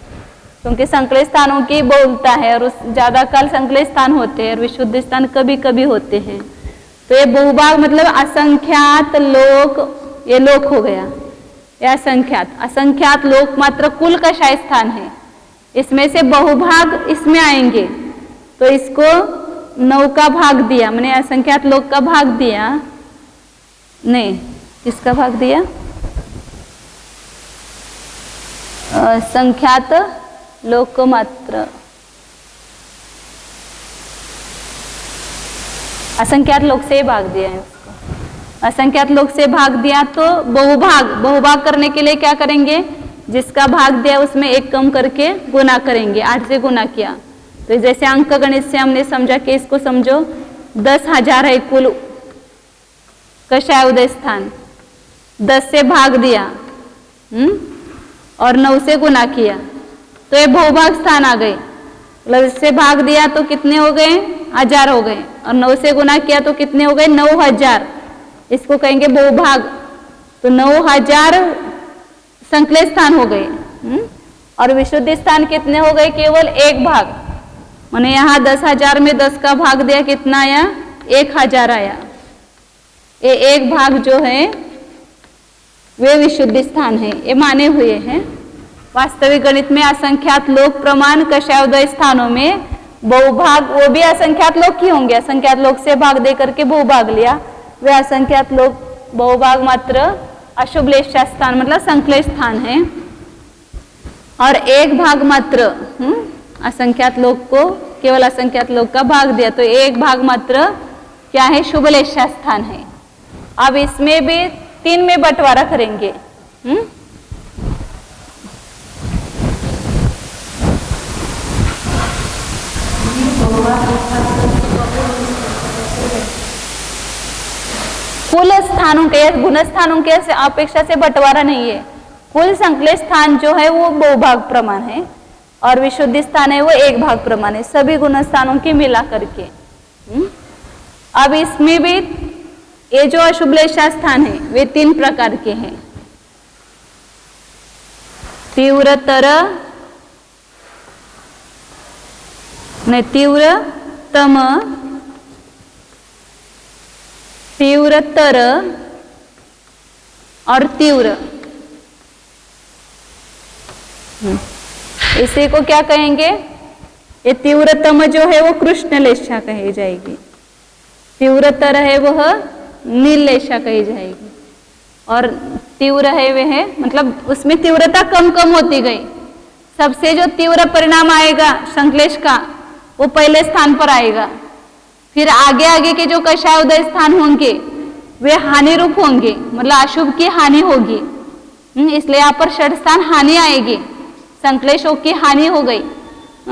क्योंकि संक्लेश स्थानों की बोलता है और उस ज्यादा काल संक्लेश स्थान होते हैं और विशुद्ध स्थान कभी कभी होते हैं। तो ये बहुभाग मतलब असंख्यात लोक, ये लोक हो गया, या असंख्यात। असंख्यात लोक मात्र कुल कषाय स्थान है, इसमें से बहुभाग इसमें आएंगे। तो इसको 9 का भाग दिया, मैंने असंख्यात लोक का भाग दिया, नहीं किसका भाग दिया, संख्यात लोक मात्र, असंख्यात लोक से भाग दिया है उसको। असंख्यात लोक से भाग दिया तो बहुभाग करने के लिए क्या करेंगे, जिसका भाग दिया उसमें 1 कम करके गुना करेंगे, 8 से गुना किया। तो जैसे अंक गणित से हमने समझा कि इसको समझो 10,000 है कुल कषाय उदय स्थान, 10 से भाग दिया और 9 से गुना किया तो ये बहुभाग स्थान आ गए। मतलब इससे भाग दिया तो कितने हो गए? 1000 हो गए, और 9 से गुना किया तो कितने हो गए? 9000। इसको कहेंगे बहुभाग। तो 9000 संकलित स्थान हो गए। और विशुद्ध स्थान कितने हो गए? केवल 1 भाग। माने यहाँ 10,000 में 10 का भाग दिया, कितना आया? 1000 आया। ये 1 भाग जो है वे विशुद्ध स्थान है, ये माने हुए हैं। वास्तविक गणित में असंख्यात लोक प्रमाण कषायोदय स्थानों में बहुभाग, वो भी असंख्यात लोक ही होंगे। असंख्यात लोक से भाग दे करके बहुभाग लिया, वे असंख्यात लोक बहुभाग मात्र अशुभ लेशा स्थान मतलब संकलित स्थान है। और 1 भाग मात्र असंख्यात लोक को, केवल असंख्यात लोक का भाग दिया तो 1 भाग मात्र क्या है? शुभ लेशा स्थान है। अब इसमें भी 3 में बंटवारा करेंगे। कुल स्थानों के, गुण स्थानों के अपेक्षा से बंटवारा नहीं है। कुल संकलित स्थान जो है वो बहुभाग प्रमाण है, और विशुद्ध स्थान है वो 1 भाग प्रमाण है, सभी गुण स्थानों की मिला करके। अब इसमें भी ये जो अशुभ लेशा स्थान है वे 3 प्रकार के हैं। तीव्रतर, तीव्रतम, तीव्रतर और तीव्र। इसी को क्या कहेंगे? ये तीव्रतम जो है वो कृष्ण लेशा कही जाएगी, तीव्रतर है वह नील लेशा कही जाएगी, और तीव्र है वह मतलब उसमें तीव्रता कम कम होती गई। सबसे जो तीव्र परिणाम आएगा संकलेश का वो पहले स्थान पर आएगा, फिर आगे आगे के जो कषायोदय स्थान होंगे वे हानि रूप होंगे, मतलब अशुभ की हानि होगी। इसलिए यहाँ पर षठ स्थान हानि आएगी, संकलेशों की हानि हो गई,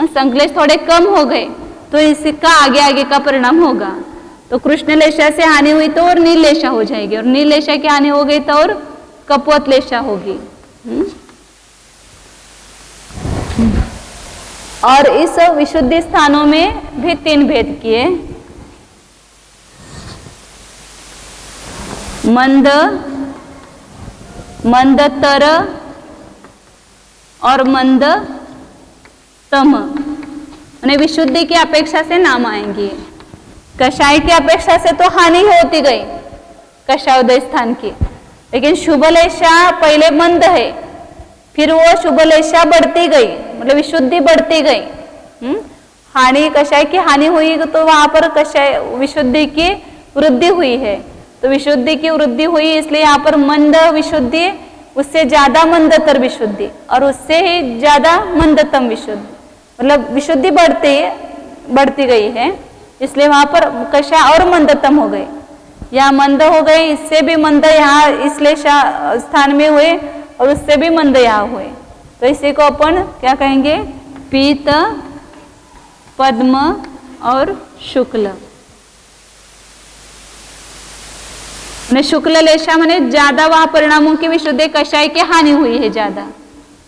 संकलेश थोड़े कम हो गए तो इसका आगे आगे का परिणाम होगा। तो कृष्ण लेशा से हानि हुई तो और नील लेशा हो जाएगी, और नील लेशा की हानि हो गई तो और कपोत लेशा होगी। और इस विशुद्ध स्थानों में भी 3 भेद किए, मंद, मंदतर और मंदतम। यानी विशुद्धि की अपेक्षा से नाम आएंगे। कषाय की अपेक्षा से तो हानि होती गई कषायोदय स्थान की, लेकिन शुभ लेशा पहले मंद है, फिर वो शुभ लेशा बढ़ती गई, मतलब विशुद्धि बढ़ती गई। हानि, कषाय की हानि हुई तो वहां पर कषाय विशुद्धि की वृद्धि हुई है, तो विशुद्धि की वृद्धि हुई, इसलिए यहाँ पर मंद विशुद्धि, उससे ज्यादा मंदतर विशुद्धि, और उससे ही ज्यादा मंदतम विशुद्धि, मतलब विशुद्धि बढ़ती गई है, इसलिए वहां पर कषाय और मंदतम हो गए। यहाँ मंद हो गए, इससे भी मंद यहाँ इस लेशा स्थान में हुए, और उससे भी मंद यहाँ हुए, तो इसी को अपन क्या कहेंगे? पीत, पद्म और शुक्ल। शुक्ल लेशा माने ज्यादा वहां परिणामों की विशुद्धि, कषाय की हानि हुई है ज्यादा,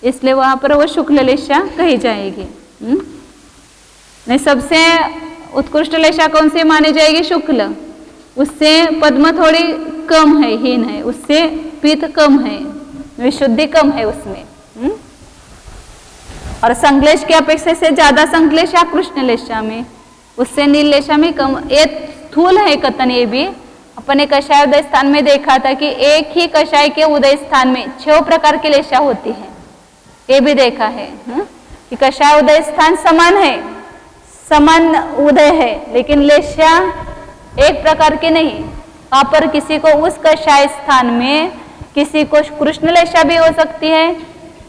इसलिए वहां पर वो शुक्ल लेशा कही जाएगी। सबसे उत्कृष्ट लेशा कौन सी मानी जाएगी? शुक्ल। उससे पद्म थोड़ी कम है, हीन है, उससे पीत कम है, विशुद्धि कम है उसमें। और संकलेश की अपेक्षा से ज्यादा संकलेश या कृष्ण लेशा में, उससे नील लेशा में कम। ये स्थूल है कथन, ये भी अपने कषाय उदय स्थान में देखा था कि एक ही कषाय के उदय स्थान में 6 प्रकार की लेशा होती है, ये भी देखा है कि कषाय उदय स्थान समान है, समान उदय है, लेकिन लेशा एक प्रकार के नहीं। वहां पर किसी को उस कषाय स्थान में किसी को कृष्ण लेशा भी हो सकती है,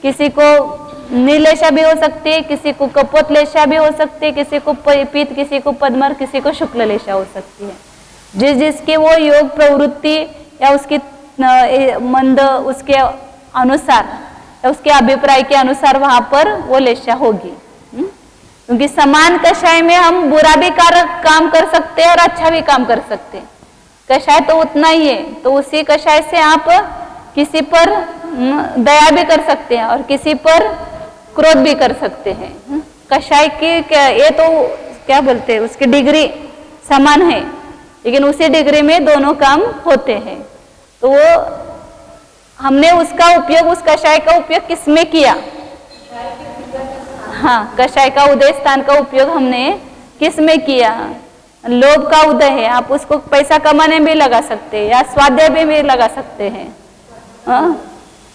किसी को नील लेशा भी हो सकती है, किसी को कपोत लेशा भी हो सकती है, किसी को पीत, किसी को पद्म, किसी को शुक्ल लेशा हो सकती है। जिस जिसके वो योग प्रवृत्ति या उसकी मंद उसके अनुसार या उसके अभिप्राय के अनुसार वहां पर वो लेशा होगी। क्योंकि समान कषाय में हम बुरा भी काम कर सकते हैं और अच्छा भी काम कर सकते हैं। कषाय तो उतना ही है, तो उसी कषाय से आप किसी पर दया भी कर सकते हैं और किसी पर क्रोध भी कर सकते हैं। कषाय की ये तो क्या बोलते हैं, उसकी डिग्री समान है, लेकिन उसी डिग्री में दोनों काम होते हैं। तो वो हमने उसका उपयोग, उस कषाय का उपयोग किसमें किया? हाँ, कषाय का उदय स्थान का उपयोग हमने किसमें किया? लोभ का उदय है, आप उसको पैसा कमाने में लगा सकते हैं या स्वाध्याय में भी लगा सकते हैं।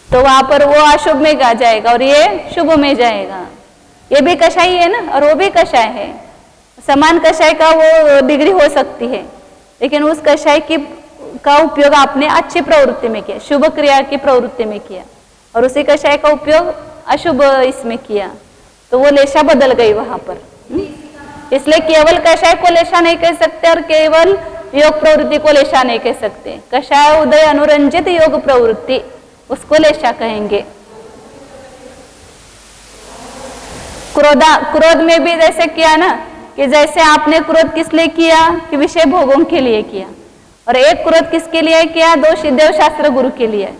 तो वहां पर वो अशुभ में गा जाएगा और ये शुभ में जाएगा। ये भी कषाय है ना, और वो भी कषाय है। समान कषाय का वो डिग्री हो सकती है, लेकिन उस कषाय की का उपयोग आपने अच्छी प्रवृत्ति में किया, शुभ क्रिया की प्रवृत्ति में किया, और उसी कषाय का उपयोग अशुभ इसमें किया, तो वो लेशा बदल गई वहां पर। इसलिए केवल कषाय को लेशा नहीं कह सकते और केवल योग प्रवृत्ति को लेशा नहीं कह सकते। कषाय उदय अनुरंजित योग प्रवृत्ति, उसको लेशा कहेंगे। क्रोध में भी जैसे किया ना, कि जैसे आपने क्रोध किस लिए किया? कि विषय भोगों के लिए किया। और एक क्रोध किसके लिए किया? दो सिद्धेव शास्त्र गुरु के लिए।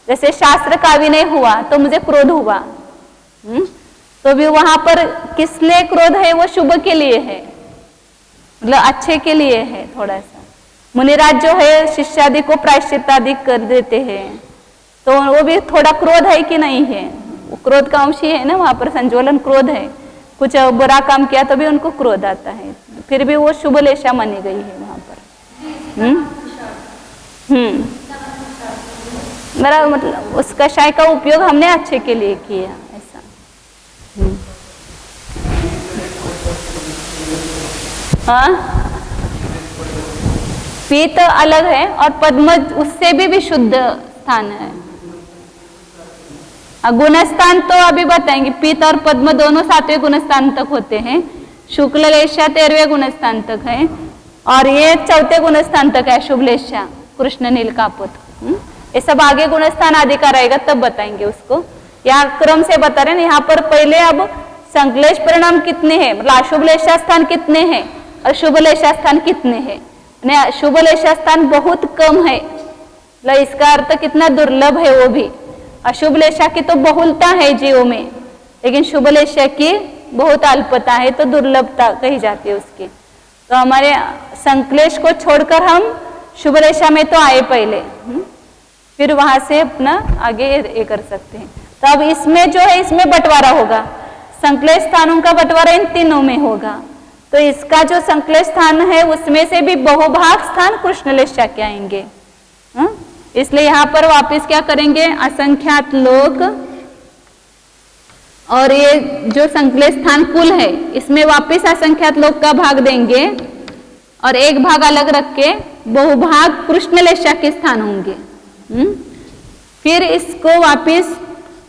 जैसे शास्त्र का भी नहीं हुआ तो मुझे क्रोध हुआ, तो भी वहां पर किस लिए क्रोध है? वो शुभ के लिए है, मतलब अच्छे के लिए है। थोड़ा सा मुनिराज जो है शिष्यादि को प्रायश्चित आदि कर देते हैं, तो वो भी थोड़ा क्रोध है कि नहीं है? वो क्रोध का अंश ही है ना, वहां पर संज्वलन क्रोध है। कुछ बुरा काम किया तो भी उनको क्रोध आता है, फिर भी वो शुभ लेशा मानी गई है वहां पर। मेरा मतलब उस कषाय का उपयोग हमने अच्छे के लिए किया, ऐसा। हाँ, पीत अलग है और पद्म उससे भी विशुद्ध स्थान है। गुणस्थान तो अभी बताएंगे, पीत और पद्म दोनों 7वें गुणस्थान तक होते हैं। शुक्ल लेशा 13वें गुणस्थान तक है, और ये 4थे गुणस्थान तक है शुभ लेशा, कृष्ण नील कापुत। ये सब आगे गुणस्थान आदि का रहेगा, तब बताएंगे उसको। यहाँ क्रम से बता रहे हैं। यहाँ पर पहले अब संक्लेश परिणाम कितने हैं, मतलब अशुभ लेशा स्थान कितने हैं और शुभ लेशा स्थान कितने हैं। शुभ लेशा स्थान बहुत कम है, मतलब इसका अर्थ कितना दुर्लभ है वो भी। अशुभ लेशा की तो बहुलता है जीवों में, लेकिन शुभ लेशा की बहुत अल्पता है, तो दुर्लभता कही जाती है उसकी। तो हमारे संक्लेश को छोड़कर हम शुभ रेशा में तो आए पहले, फिर वहां से अपना आगे ये कर सकते हैं। तो अब इसमें जो है, इसमें बंटवारा होगा, संक्लेश स्थानों का बंटवारा इन तीनों में होगा। तो इसका जो संक्लेश स्थान है उसमें से भी बहुभाग स्थान कृष्णलेशा के आएंगे। इसलिए यहाँ पर वापस क्या करेंगे, असंख्यात लोक और ये जो संक्लेश स्थान कुल है इसमें वापस असंख्यात लोक का भाग देंगे और एक भाग अलग रख के बहुभाग कृष्णलेशा के स्थान होंगे। फिर इसको वापस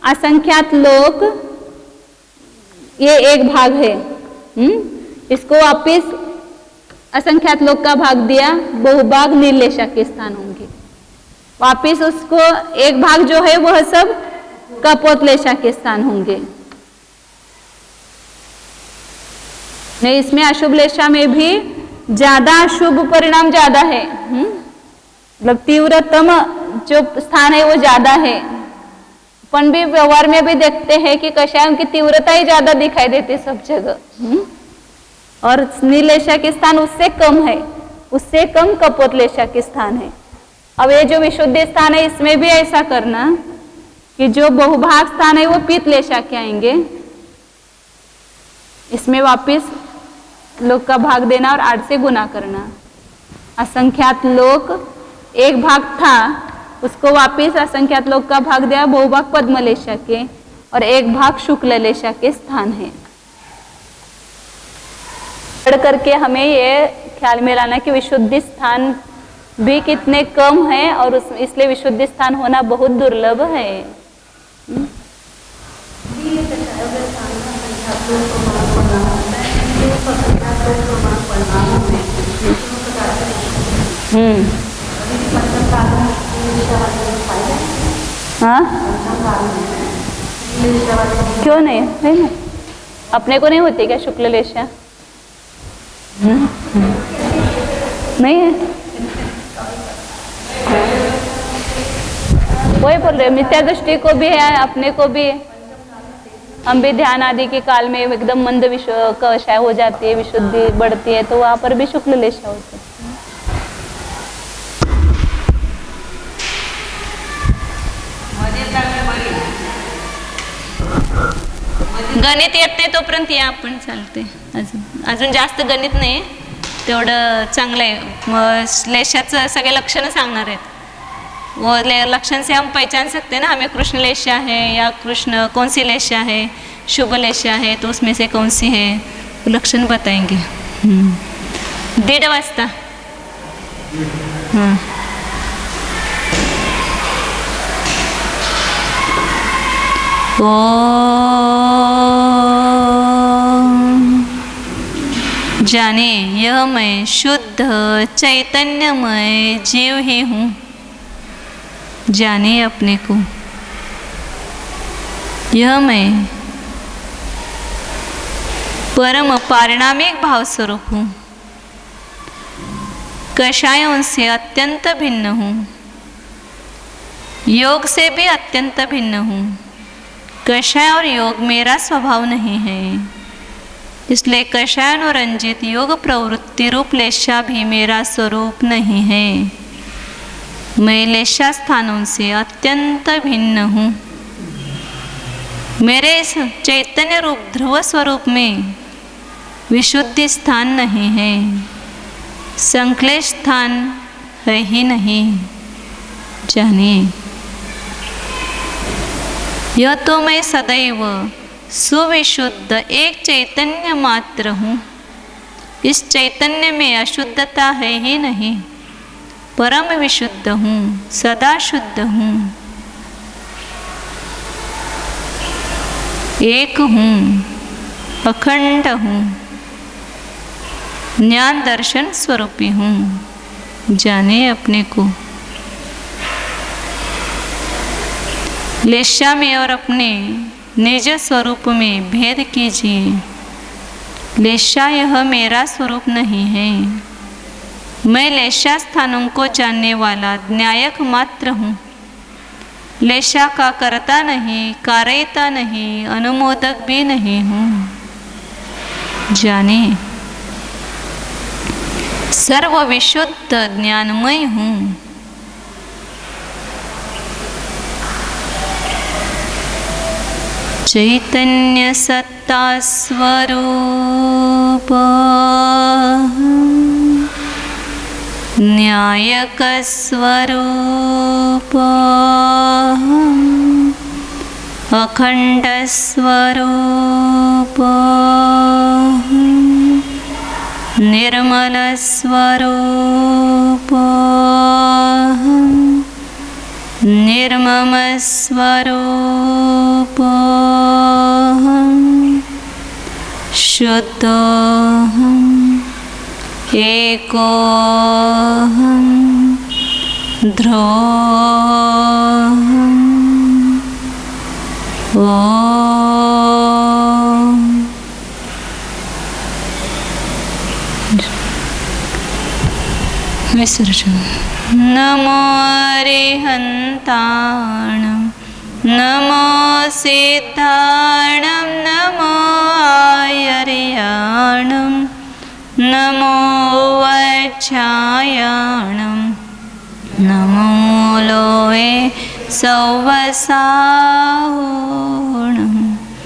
असंख्यात लोक, ये एक भाग है, इसको वापस असंख्यात लोक का भाग दिया, बहुभाग नीलेशा के स्थान होंगे। वापिस उसको एक भाग जो है वह सब कपोतलेशा के स्थान होंगे। नहीं, इसमें अशुभ लेशा में भी ज्यादा शुभ परिणाम ज्यादा है, मतलब तीव्रतम जो स्थान है वो ज्यादा है। अपन भी व्यवहार में भी देखते हैं कि कषायों की तीव्रता ही ज्यादा दिखाई देती सब जगह, और नीलेशा के स्थान उससे कम है, उससे कम कपोतलेशा के स्थान है। अब ये जो विशुद्धि स्थान है इसमें भी ऐसा करना कि जो बहुभाग स्थान है वो पीतलेशा के आएंगे, इसमें वापिस लोक का भाग देना और 8 से गुना करना। असंख्यात लोक एक भाग था, उसको वापिस असंख्यात लोक का भाग दिया, बहुभाग पद्मलेशा के और एक भाग शुक्ललेशा के स्थान है। पढ़ करके हमें ये ख्याल में लाना कि विशुद्धि स्थान भी कितने कम है और इसलिए विशुद्धि स्थान होना बहुत दुर्लभ है। हाँ, क्यों नहीं है ना? अपने को नहीं होती क्या शुक्ललेशा? नहीं है। वही बोल रहे, मिथ्या दृष्टि को भी है, अपने को भी है। हम भी ध्यान आदि के काल में एकदम मंद कषाय हो जाती है, विशुद्धि बढ़ती है, तो वहां पर भी शुक्ल लेशा होती है। गणित येत नाही तोपर्यंत या आपण चालते, अजून जास्त गणित नाही, तेवढं चांगलं आहे. मग लेशाचं सगळे लक्षणं सांगणार आहेत. वो लक्षण से हम पहचान सकते हैं ना, हमें कृष्ण लेशा है या कृष्ण कौन सी लेशा है, शुभ लेशा है, तो उसमें से कौन सी है, लक्षण बताएंगे. 1:30 वाजता. हाँ, जाने यह मैं शुद्ध चैतन्यमय जीव ही हूँ. जाने अपने को, यह मैं परम पारिणामिक भाव स्वरूप हूँ. कषायों से अत्यंत भिन्न हूँ, योग से भी अत्यंत भिन्न हूँ. कषाय और योग मेरा स्वभाव नहीं है, इसलिए कषायानुरंजित योग प्रवृत्ति रूप लेशा भी मेरा स्वरूप नहीं है. मैं लेशा स्थानों से अत्यंत भिन्न हूँ. मेरे इस चैतन्य रूप ध्रुव स्वरूप में विशुद्धि स्थान नहीं है, संक्लेश स्थान है ही नहीं. जानिए, यह तो मैं सदैव सुविशुद्ध एक चैतन्य मात्र हूँ. इस चैतन्य में अशुद्धता है ही नहीं, परम विशुद्ध हूँ, सदा शुद्ध हूँ. एक हूँ, अखंड हूँ, ज्ञान दर्शन स्वरूपी हूँ. जाने अपने को. लेशा में और अपने निज स्वरूप में भेद कीजिए. लेशा यह मेरा स्वरूप नहीं है. मैं लेशा स्थानों को जानने वाला न्यायक मात्र हूँ. लेशा का करता नहीं, कारयता नहीं, अनुमोदक भी नहीं हूँ. जाने, सर्व विशुद्ध ज्ञानमय हूँ. चैतन्य सत्ता स्वरूप न्यायक स्वरूप अखंड स्वरूप निर्मल स्वरूप निर्मम स्वरूप शुद्धोऽहम् एकोऽहम् ध्रुवोऽहम्. ओम विसर्जन. नमो अरिहन्ताणं, नमो सिद्धाणां,